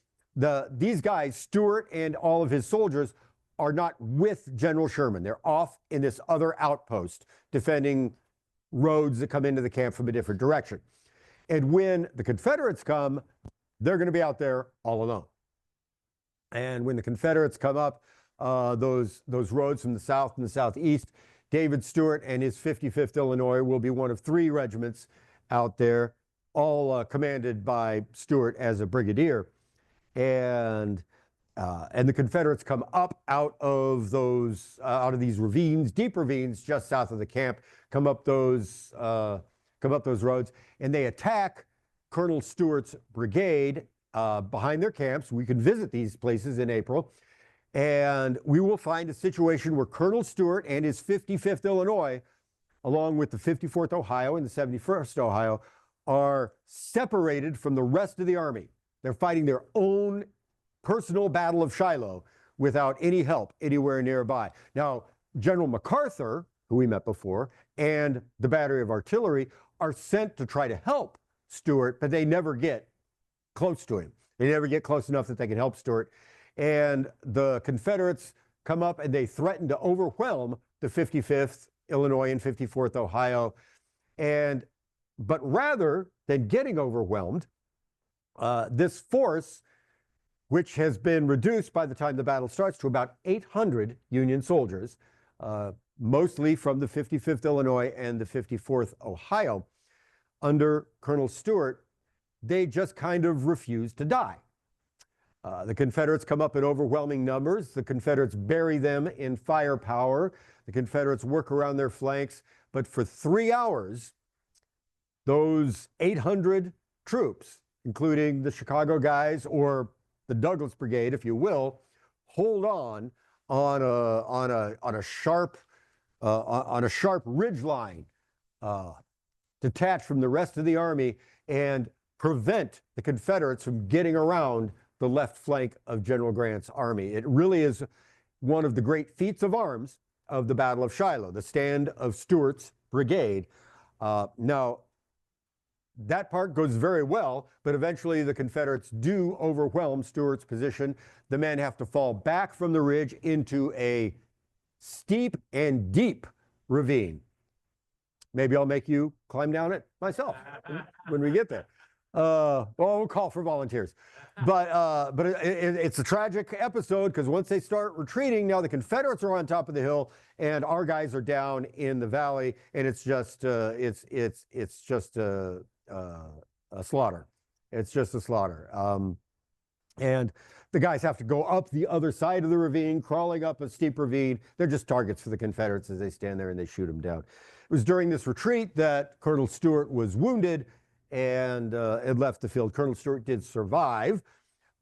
these guys, Stewart and all of his soldiers, are not with General Sherman. They're off in this other outpost defending roads that come into the camp from a different direction. And when the Confederates come, they're going to be out there all alone. And when the Confederates come up those roads from the south and the southeast, David Stewart and his 55th Illinois will be one of 3 regiments out there, all commanded by Stewart as a brigadier. And the Confederates come up out of these ravines, deep ravines just south of the camp, come up those roads, and they attack Colonel Stewart's brigade behind their camps. We can visit these places in April, and we will find a situation where Colonel Stewart and his 55th Illinois, along with the 54th Ohio and the 71st Ohio, are separated from the rest of the army. They're fighting their own personal Battle of Shiloh without any help anywhere nearby. Now, General MacArthur, who we met before, and the battery of artillery are sent to try to help Stewart, but they never get close to him. They never get close enough that they can help Stewart. And the Confederates come up and they threaten to overwhelm the 55th Illinois and 54th Ohio. But rather than getting overwhelmed, this force, which has been reduced by the time the battle starts to about 800 Union soldiers, mostly from the 55th Illinois and the 54th Ohio, under Colonel Stewart, they just kind of refuse to die. The Confederates come up in overwhelming numbers. The Confederates bury them in firepower. The Confederates work around their flanks. But for 3 hours, those 800 troops, including the Chicago guys or the Douglas Brigade, if you will, hold on a sharp ridge line, detached from the rest of the army, and prevent the Confederates from getting around the left flank of General Grant's army. It really is one of the great feats of arms of the Battle of Shiloh, the stand of Stewart's brigade. Now, that part goes very well, but eventually the Confederates do overwhelm Stewart's position. The men have to fall back from the ridge into a steep and deep ravine. Maybe I'll make you climb down it myself when we get there. Well, we'll call for volunteers. But it's a tragic episode because once they start retreating, now the Confederates are on top of the hill and our guys are down in the valley, and it's just a slaughter. It's just a slaughter. And the guys have to go up the other side of the ravine, crawling up a steep ravine. They're just targets for the Confederates as they stand there and they shoot them down. It was during this retreat that Colonel Stewart was wounded and had left the field. Colonel Stewart did survive.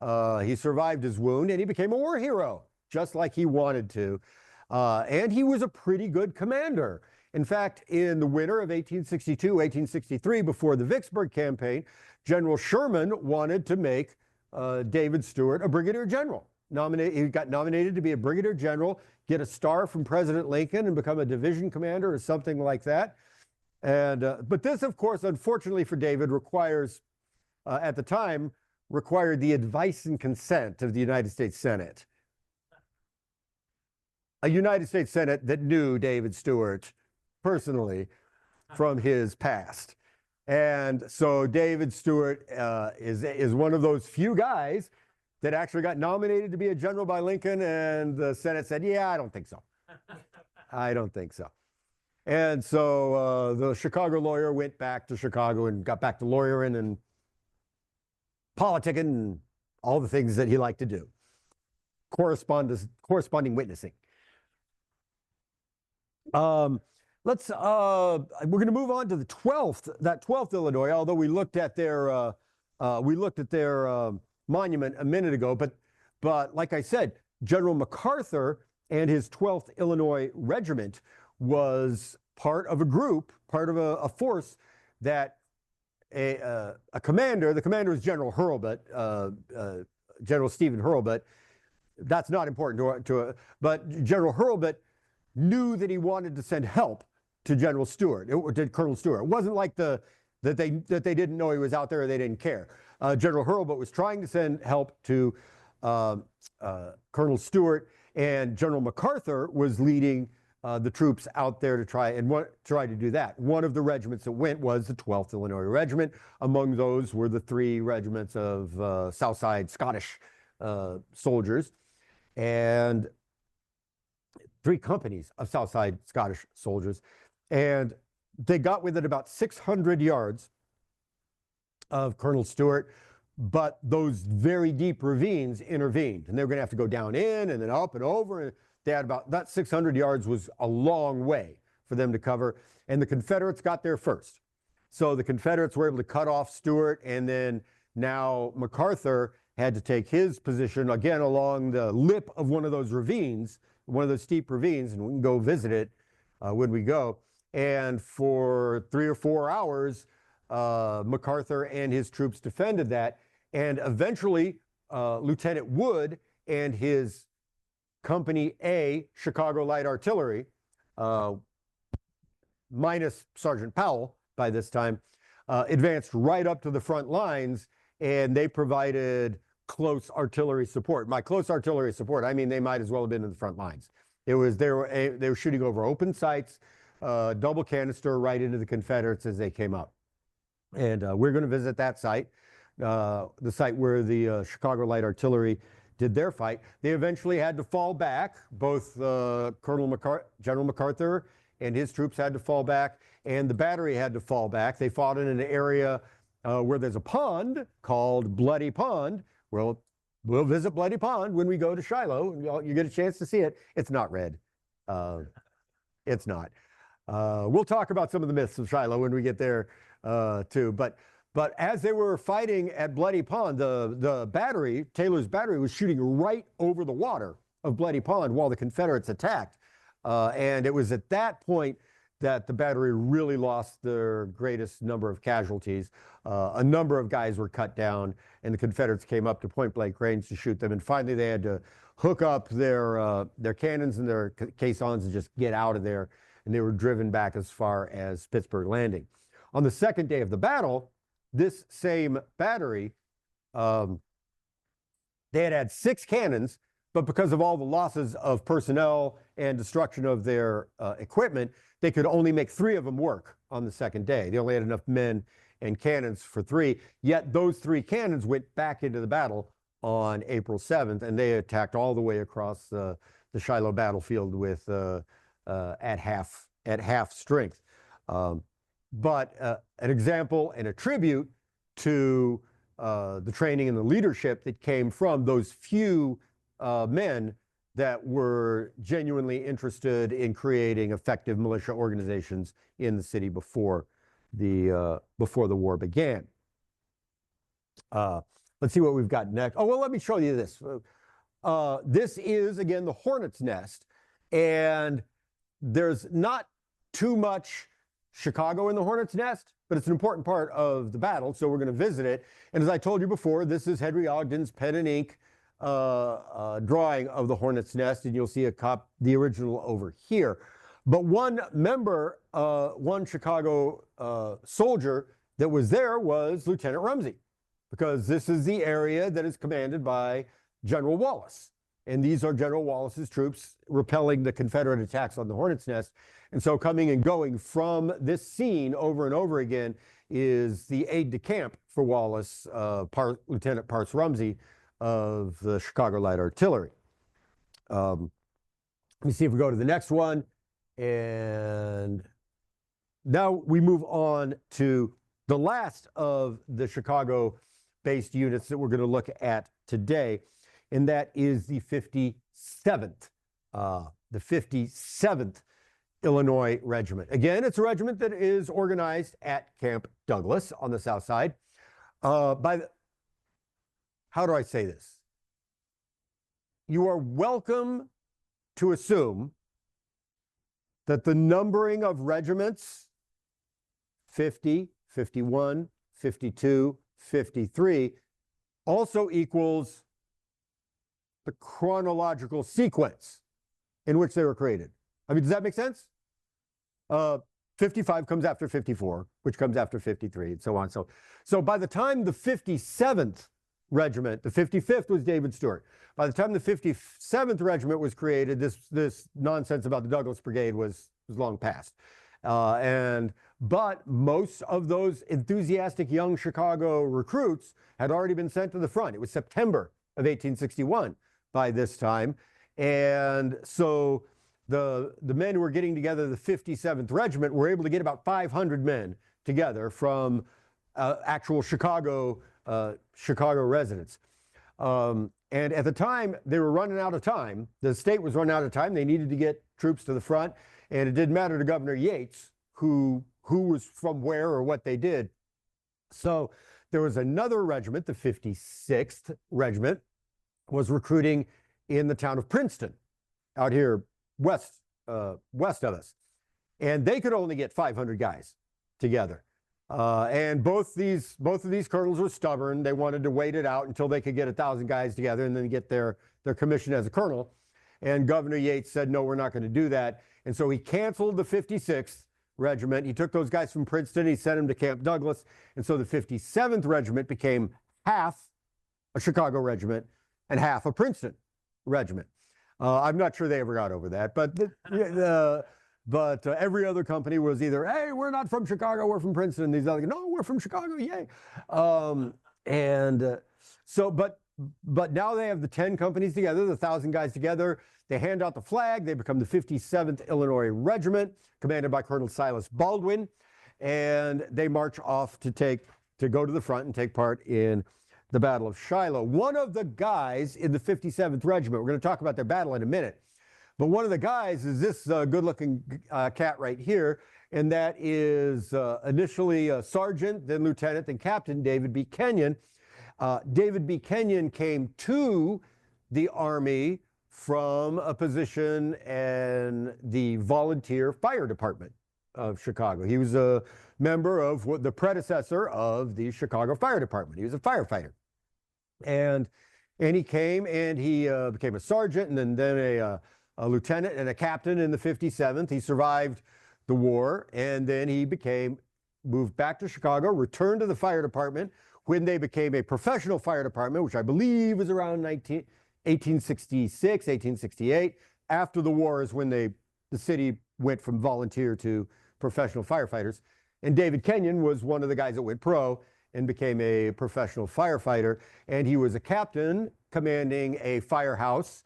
He survived his wound and he became a war hero, just like he wanted to. And he was a pretty good commander. In fact, in the winter of 1862, 1863, before the Vicksburg campaign, General Sherman wanted to make David Stewart a brigadier general. He got nominated to be a brigadier general, get a star from President Lincoln, and become a division commander or something like that. But this, of course, unfortunately for David, at the time, required the advice and consent of the United States Senate. A United States Senate that knew David Stewart personally from his past. And so David Stewart is one of those few guys that actually got nominated to be a general by Lincoln, and the Senate said, yeah, I don't think so. I don't think so. And so the Chicago lawyer went back to Chicago and got back to lawyering and politicking and all the things that he liked to do. Corresponding witnessing. We're going to move on to the 12th, that 12th Illinois, although we looked at their monument a minute ago, but like I said, General MacArthur and his 12th Illinois Regiment was part of a group, part of a force that a commander, the commander is General Hurlbut, General Stephen Hurlbut. That's not important but General Hurlbut knew that he wanted to send help to General Stuart, to Colonel Stuart. It wasn't like that they didn't know he was out there or they didn't care. General Hurlbut was trying to send help to Colonel Stuart, and General MacArthur was leading the troops out there to try to do that. One of the regiments that went was the 12th Illinois Regiment. Among those were the 3 regiments of Southside Scottish soldiers, and 3 companies of Southside Scottish soldiers. And they got within about 600 yards of Colonel Stuart, but those very deep ravines intervened, and they were going to have to go down in and then up and over. And they had about, that 600 yards was a long way for them to cover, and the Confederates got there first. So the Confederates were able to cut off Stuart, and then now MacArthur had to take his position again along the lip of one of those ravines, one of those steep ravines, and we can go visit it when we go. And for 3 or 4 hours, MacArthur and his troops defended that, and eventually Lieutenant Wood and his Company A Chicago Light Artillery, minus Sergeant Powell by this time, advanced right up to the front lines, and they provided close artillery support. By close artillery support, I mean they might as well have been in the front lines. It was they were shooting over open sights, double canister right into the Confederates as they came up. And we're going to visit that site, the site where the Chicago Light Artillery did their fight. They eventually had to fall back. Both General MacArthur and his troops had to fall back, and the battery had to fall back. They fought in an area where there's a pond called Bloody Pond. Well, we'll visit Bloody Pond when we go to Shiloh. You get a chance to see it. It's not red. It's not. We'll talk about some of the myths of Shiloh when we get there too. But as they were fighting at Bloody Pond, the battery, Taylor's battery, was shooting right over the water of Bloody Pond while the Confederates attacked. And it was at that point that the battery really lost their greatest number of casualties. A number of guys were cut down, and the Confederates came up to point-blank range to shoot them. And finally, they had to hook up their cannons and their caissons and just get out of there. And they were driven back as far as Pittsburg Landing. On the second day of the battle, this same battery, they had 6 cannons, but because of all the losses of personnel and destruction of their equipment, they could only make 3 of them work on the second day. They only had enough men and cannons for 3, yet those 3 cannons went back into the battle on April 7th, and they attacked all the way across the Shiloh battlefield with at half strength. But an example and a tribute to the training and the leadership that came from those few men that were genuinely interested in creating effective militia organizations in the city before the war began. Let's see what we've got next. Oh, well, let me show you this. This is, again, the Hornet's Nest, and there's not too much Chicago in the Hornet's Nest, but it's an important part of the battle, so we're going to visit it. And as I told you before, this is Henry Ogden's pen and ink drawing of the Hornet's Nest, and you'll see the original over here. But one member, one Chicago soldier that was there was Lieutenant Rumsey, because this is the area that is commanded by General Wallace. And these are General Wallace's troops repelling the Confederate attacks on the Hornet's Nest. And so coming and going from this scene over and over again is the aide-de-camp for Wallace, Lieutenant Parse Rumsey of the Chicago Light Artillery. Let me see if we go to the next one. And now we move on to the last of the Chicago-based units that we're going to look at today, and that is the 57th. The 57th Illinois Regiment. Again, it's a regiment that is organized at Camp Douglas on the south side. How do I say this? You are welcome to assume that the numbering of regiments, 50, 51, 52, 53, also equals the chronological sequence in which they were created. I mean, does that make sense? 55 comes after 54, which comes after 53, and so on. So by the time the 57th Regiment, the 55th was David Stewart. By the time the 57th Regiment was created, this nonsense about the Douglas Brigade was long past. But most of those enthusiastic young Chicago recruits had already been sent to the front. It was September of 1861 by this time. And so the men who were getting together, the 57th Regiment, were able to get about 500 men together from actual Chicago residents. And at the time, they were running out of time. The state was running out of time. They needed to get troops to the front. And it didn't matter to Governor Yates who was from where or what they did. So there was another regiment, the 56th Regiment, was recruiting in the town of Princeton, out here west of us. And they could only get 500 guys together. And both of these colonels were stubborn. They wanted to wait it out until they could get 1,000 guys together and then get their commission as a colonel. And Governor Yates said, no, we're not going to do that. And so he canceled the 56th Regiment. He took those guys from Princeton. He sent them to Camp Douglas. And so the 57th Regiment became half a Chicago regiment and half a Princeton regiment. I'm not sure they ever got over that, but every other company was either, hey, we're not from Chicago, we're from Princeton. These other, no, we're from Chicago, yay. But now they have the 10 companies together, the 1,000 guys together. They hand out the flag. They become the 57th Illinois Regiment, commanded by Colonel Silas Baldwin, and they march off to go to the front and take part in the Battle of Shiloh. One of the guys in the 57th Regiment, we're going to talk about their battle in a minute, but one of the guys is this good-looking cat right here, and that is initially a sergeant, then lieutenant, then captain David B. Kenyon. David B. Kenyon came to the Army from a position in the volunteer fire department of Chicago. He was a member of the predecessor of the Chicago Fire Department. He was a firefighter. And he came and he became a sergeant and then a lieutenant and a captain in the 57th. He survived the war, and then he moved back to Chicago, returned to the fire department when they became a professional fire department, which I believe was around 1866, 1868. After the war is when the city went from volunteer to professional firefighters. And David Kenyon was one of the guys that went pro and became a professional firefighter. And he was a captain commanding a firehouse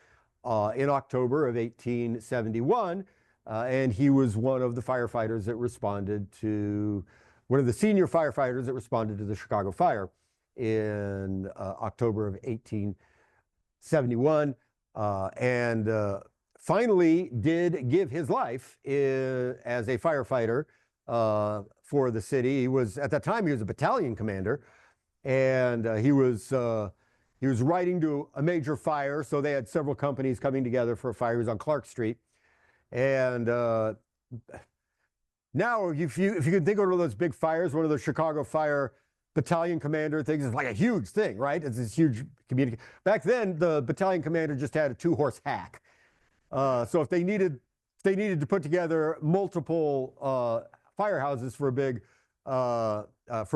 in October of 1871. And he was one of the firefighters that responded to, one of the senior firefighters that responded to the Chicago fire in October of 1871. And finally did give his life as a firefighter for the city. He was, at that time, he was a battalion commander, and he was riding to a major fire, so they had several companies coming together for a fire. He was on Clark Street. And now, if you can think of one of those big fires, one of those Chicago fire battalion commander things, is like a huge thing, right? It's this huge community. Back then, the battalion commander just had a 2-horse hack. So if they needed to put together multiple firehouses for a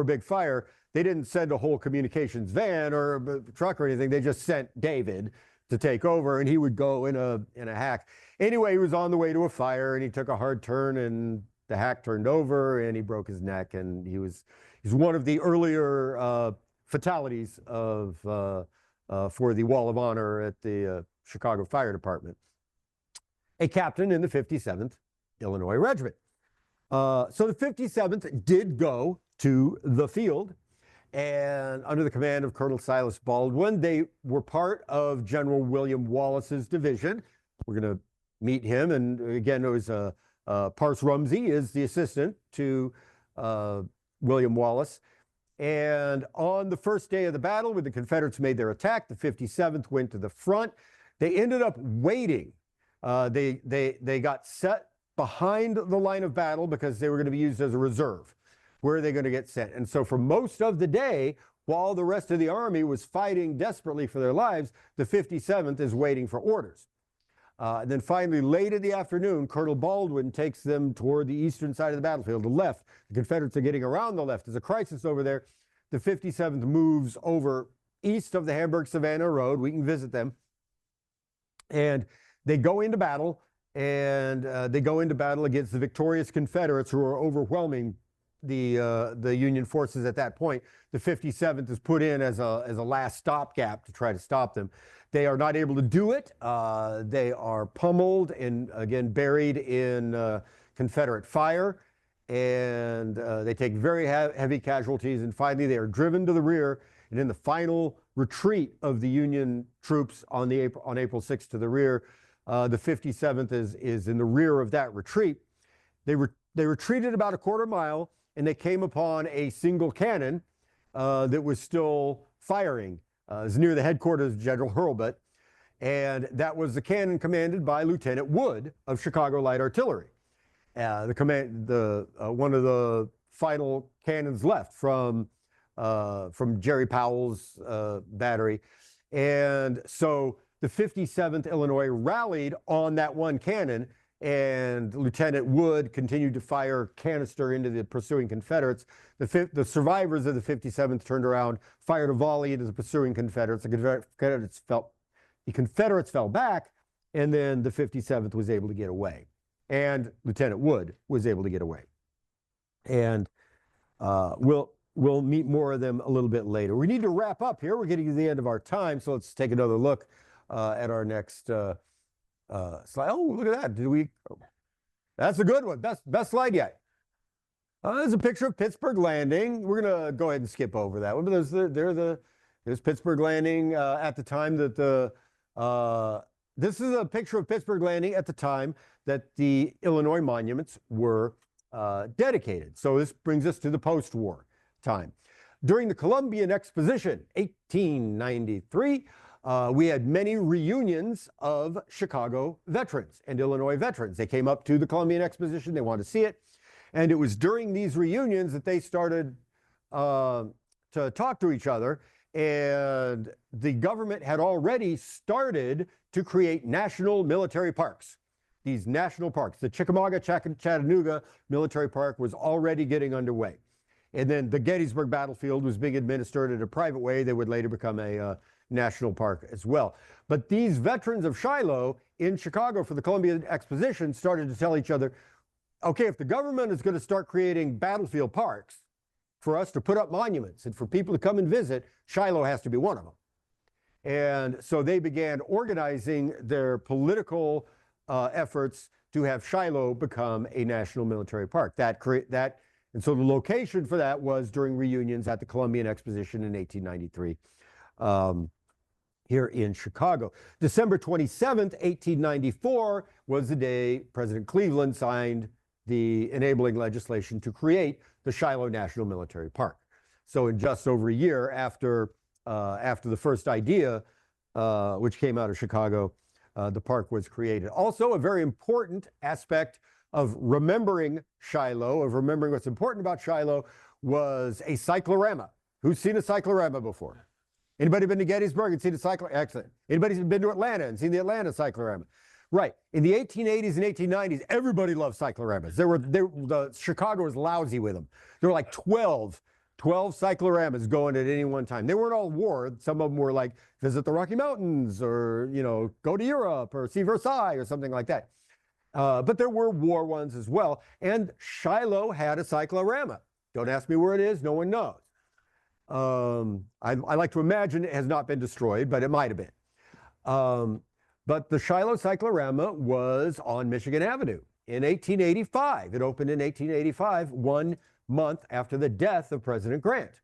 big fire, they didn't send a whole communications van or a truck or anything. They just sent David to take over, and he would go in a hack. Anyway, he was on the way to a fire, and he took a hard turn, and the hack turned over, and he broke his neck, and he's one of the earlier fatalities for the Wall of Honor at the Chicago Fire Department. A captain in the 57th Illinois Regiment. So the 57th did go to the field, and under the command of Colonel Silas Baldwin, they were part of General William Wallace's division. We're going to meet him, and again, it was Parse Rumsey is the assistant to William Wallace. And on the first day of the battle, when the Confederates made their attack, the 57th went to the front. They ended up waiting. They got set behind the line of battle because they were going to be used as a reserve. Where are they going to get sent? And so for most of the day, while the rest of the army was fighting desperately for their lives, the 57th is waiting for orders. And then finally, late in the afternoon, Colonel Baldwin takes them toward the eastern side of the battlefield, the left. The Confederates are getting around the left. There's a crisis over there. The 57th moves over east of the Hamburg-Savannah Road. We can visit them. And they go into battle, and they go into battle against the victorious Confederates, who are overwhelming the Union forces at that point. The 57th is put in as a last stopgap to try to stop them. They are not able to do it. They are pummeled and again buried in Confederate fire, and they take very heavy casualties. And finally, they are driven to the rear. And in the final retreat of the Union troops on April 6th to the rear, the 57th is in the rear of that retreat. They retreated about a quarter mile, and they came upon a single cannon that was still firing. It was near the headquarters of General Hurlbut, and that was the cannon commanded by Lieutenant Wood of Chicago Light Artillery. One of the final cannons left from Jerry Powell's battery. And so the 57th Illinois rallied on that one cannon, and Lieutenant Wood continued to fire canister into the pursuing Confederates. The survivors of the 57th turned around, fired a volley into the pursuing Confederates. The Confederates fell back, and then the 57th was able to get away. And Lieutenant Wood was able to get away. And we'll meet more of them a little bit later. We need to wrap up here. We're getting to the end of our time, so let's take another look at our next slide. Oh, look at that. That's a good one. Best slide yet. There's a picture of Pittsburg Landing. We're going to go ahead and skip over that one. But there's Pittsburg Landing at the time that this is a picture of Pittsburg Landing at the time that the Illinois monuments were dedicated. So this brings us to the post-war time. During the Columbian Exposition, 1893, we had many reunions of Chicago veterans and Illinois veterans. They came up to the Columbian Exposition. They wanted to see it. And it was during these reunions that they started to talk to each other. And the government had already started to create national military parks. These national parks, the Chickamauga, Chattanooga Military Park was already getting underway. And then the Gettysburg Battlefield was being administered in a private way. They would later become a national park as well. But these veterans of Shiloh in Chicago for the Columbian Exposition started to tell each other, okay, if the government is going to start creating battlefield parks for us to put up monuments and for people to come and visit, Shiloh has to be one of them. And so they began organizing their political efforts to have Shiloh become a national military park. And so the location for that was during reunions at the Columbian Exposition in 1893 here in Chicago. December 27th, 1894 was the day President Cleveland signed the enabling legislation to create the Shiloh National Military Park. So in just over a year after the first idea, which came out of Chicago, the park was created. Also, a very important aspect of remembering Shiloh, of remembering what's important about Shiloh, was a cyclorama. Who's seen a cyclorama before? Anybody been to Gettysburg and seen a cyclorama? Excellent. Anybody been to Atlanta and seen the Atlanta cyclorama? Right. In the 1880s and 1890s, everybody loved cycloramas. Chicago was lousy with them. There were like 12 cycloramas going at any one time. They weren't all war. Some of them were like visit the Rocky Mountains, or go to Europe, or see Versailles, or something like that. But there were war ones as well. And Shiloh had a cyclorama. Don't ask me where it is. No one knows. I like to imagine it has not been destroyed, but it might have been. But the Shiloh cyclorama was on Michigan Avenue. in 1885. It opened in 1885, 1 month after the death of President Grant.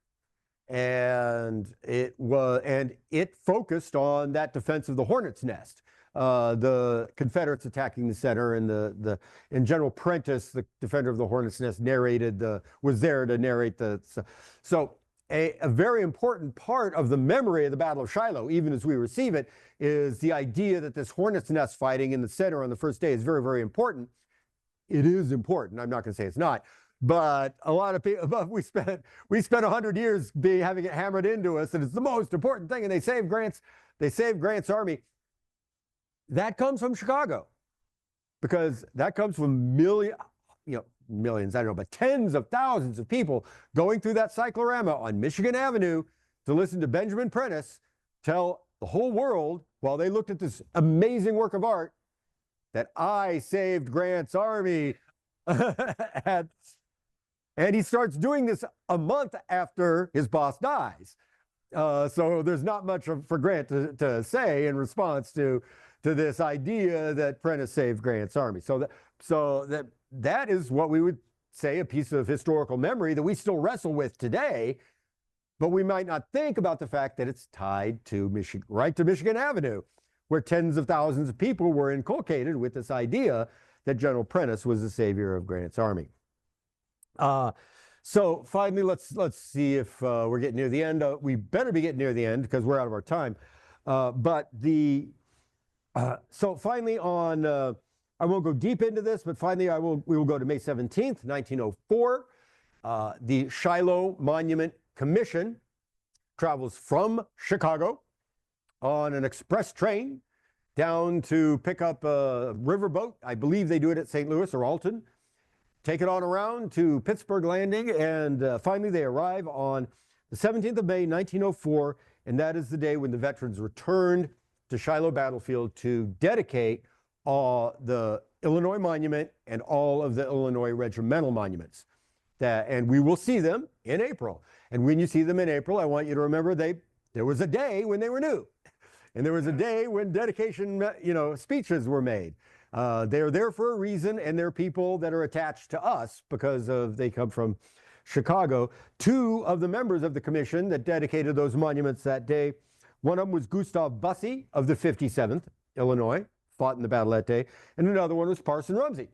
And it focused on that defense of the Hornet's Nest. The Confederates attacking the center, and General Prentice, the defender of the Hornet's Nest, was there to narrate so a very important part of the memory of the Battle of Shiloh, even as we receive it, is the idea that this Hornet's Nest fighting in the center on the first day is very, very important. It is important. I'm not going to say it's not, but a lot of people, we spent 100 years having it hammered into us, and it's the most important thing. And they saved Grant's army. That comes from Chicago, because that comes from millions, I don't know, but tens of thousands of people going through that cyclorama on Michigan Avenue to listen to Benjamin Prentice tell the whole world, while they looked at this amazing work of art, that I saved Grant's army. And he starts doing this a month after his boss dies. So there's not much for Grant to say in response to this idea that Prentice saved Grant's army. So that is what we would say a piece of historical memory that we still wrestle with today, but we might not think about the fact that it's tied to right to Michigan Avenue, where tens of thousands of people were inculcated with this idea that General Prentice was the savior of Grant's army. So finally, let's see if we're getting near the end. We better be getting near the end because we're out of our time. So finally on, I won't go deep into this, but finally we will go to May 17th, 1904. The Shiloh Monument Commission travels from Chicago on an express train down to pick up a riverboat. I believe they do it at St. Louis or Alton. Take it on around to Pittsburg Landing, and finally they arrive on the 17th of May, 1904, and that is the day when the veterans returned to Shiloh Battlefield to dedicate the Illinois Monument and all of the Illinois regimental monuments. And we will see them in April. And when you see them in April, I want you to remember there was a day when they were new. And there was a day when dedication, speeches were made. They're there for a reason, and they're people that are attached to us because they come from Chicago. 2 of the members of the commission that dedicated those monuments that day, one of them was Gustav Bussey of the 57th Illinois, fought in the battle that day, and another one was Parson Rumsey,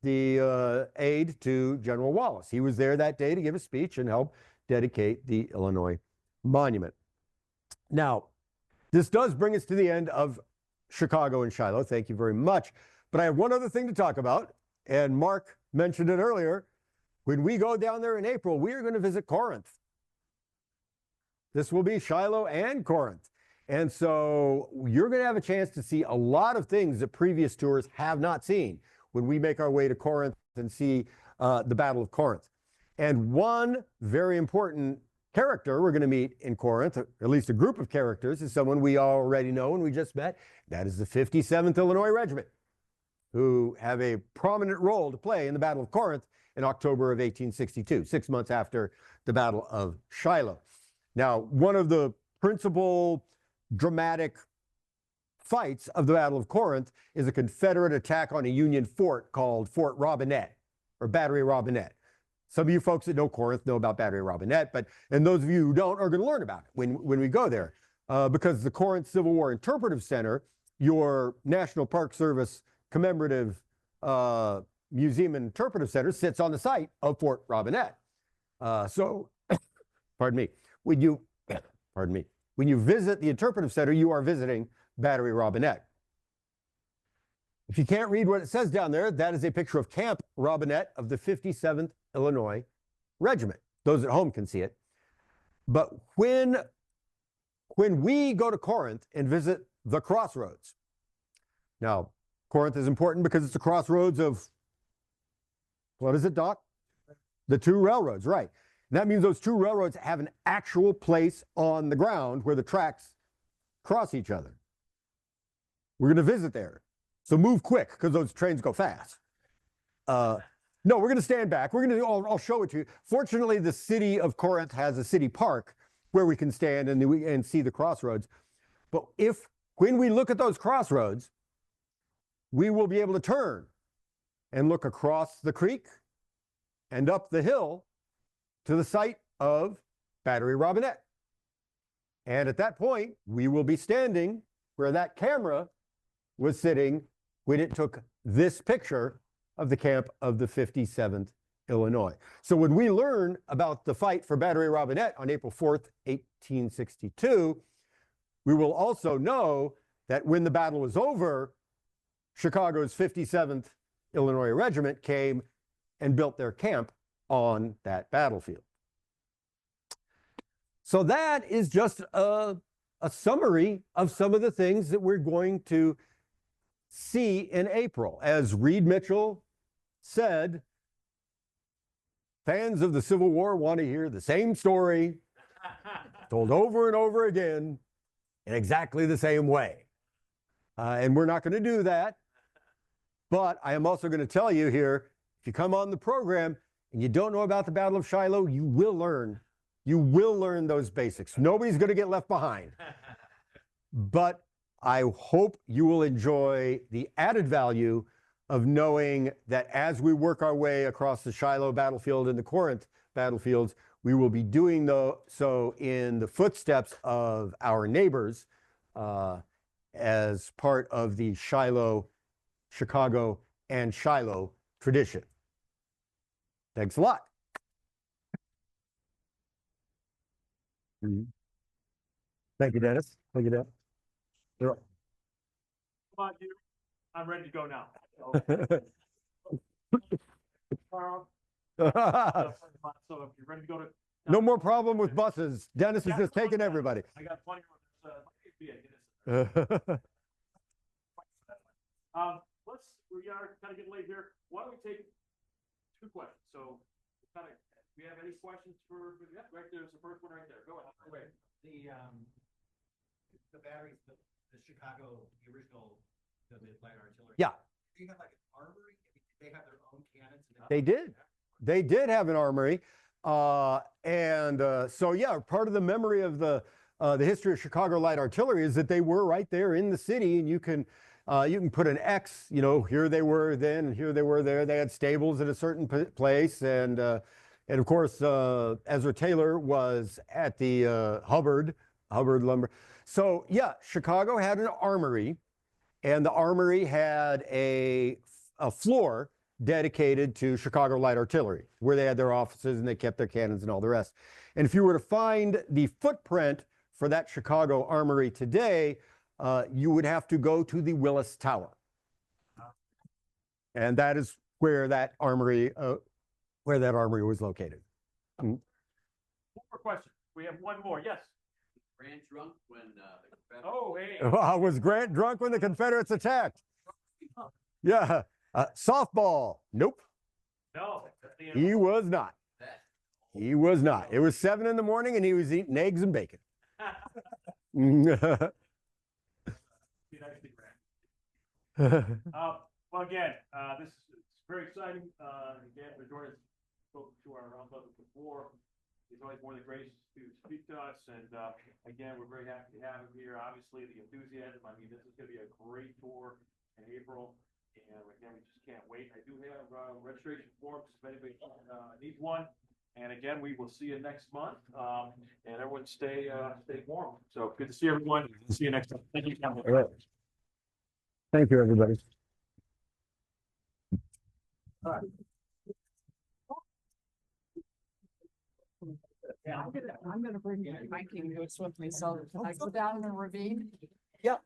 the aide to General Wallace. He was there that day to give a speech and help dedicate the Illinois Monument. Now, this does bring us to the end of Chicago and Shiloh. Thank you very much. But I have one other thing to talk about, and Mark mentioned it earlier. When we go down there in April, we are going to visit Corinth. This will be Shiloh and Corinth. And so you're going to have a chance to see a lot of things that previous tours have not seen when we make our way to Corinth and see the Battle of Corinth. And one very important character we're going to meet in Corinth, or at least a group of characters, is someone we already know and we just met. That is the 57th Illinois Regiment, who have a prominent role to play in the Battle of Corinth in October of 1862, 6 months after the Battle of Shiloh. Now, one of the principal dramatic fights of the Battle of Corinth is a Confederate attack on a Union fort called Fort Robinette, or Battery Robinette. Some of you folks that know Corinth know about Battery Robinette, and those of you who don't are going to learn about it when we go there. Because the Corinth Civil War Interpretive Center, your National Park Service commemorative museum and interpretive center, sits on the site of Fort Robinette. Pardon me, when you visit the interpretive center, you are visiting Battery Robinette. If you can't read what it says down there, that is a picture of Camp Robinette of the 57th Illinois Regiment. Those at home can see it. But when we go to Corinth and visit the Crossroads, now Corinth is important because it's the crossroads of, what is it, Doc? The 2 railroads, right. And that means those 2 railroads have an actual place on the ground where the tracks cross each other. We're going to visit there. So move quick, because those trains go fast. No, we're going to stand back. I'll show it to you. Fortunately, the city of Corinth has a city park where we can stand and see the crossroads. But when we look at those crossroads, we will be able to turn and look across the creek and up the hill to the site of Battery Robinette. And at that point, we will be standing where that camera was sitting when it took this picture of the camp of the 57th Illinois. So when we learn about the fight for Battery Robinette on April 4th, 1862, we will also know that when the battle was over, Chicago's 57th Illinois Regiment came and built their camp on that battlefield. So that is just a summary of some of the things that we're going to see in April. As Reed Mitchell said, fans of the Civil War want to hear the same story told over and over again in exactly the same way. And we're not going to do that. But I am also going to tell you here, if you come on the program and you don't know about the Battle of Shiloh, you will learn. You will learn those basics. Nobody's going to get left behind. But I hope you will enjoy the added value of knowing that as we work our way across the Shiloh battlefield and the Corinth battlefields, we will be doing so in the footsteps of our neighbors as part of the Shiloh, Chicago, and Shiloh tradition. Thanks a lot. Thank you, Dennis. Thank you, Dennis. Come on, dude. I'm ready to go now. Carl, so if you're ready to go to... No more problem with buses. Dennis is just taking everybody. I got plenty of we are kind of getting late here. Why don't we take two questions? So kind of, do you have any questions for yeah, right there's the first one right there. Go ahead. Wait, the batteries, the Chicago, the original, the light artillery. Yeah. Do you have like an armory? They have their own cannons. They did. They did have an armory. So yeah, part of the memory of the history of Chicago light artillery is that they were right there in the city, and you can put an X, you know, here they were then and here they were there. They had stables at a certain place, and of course Ezra Taylor was at the Hubbard Lumber. So yeah, Chicago had an armory, and the armory had a floor dedicated to Chicago light artillery, where they had their offices and they kept their cannons and all the rest. And if you were to find the footprint for that Chicago armory today, you would have to go to the Willis Tower. And that is where that armory was located. One more question. We have one more. Yes. Grant drunk when the Confederates... Oh, hey. Was Grant drunk when the Confederates attacked? Yeah. Softball. Nope. No. He was not. He was not. It was 7 in the morning and he was eating eggs and bacon. Well, again, this is very exciting. Again, Bjorn spoke to our roundtable before. He's always one of the greatest to speak to us, and again, we're very happy to have him here. Obviously, the enthusiasm. I mean, this is going to be a great tour in April, and again, we just can't wait. I do have registration forms if anybody needs one. And again, we will see you next month. And everyone stay warm. So good to see everyone. See you next time. Thank you, Captain. All right. Thank you, everybody. All right. Yeah, I'm gonna bring you hiking boots with me, so I go down in the ravine. Yep.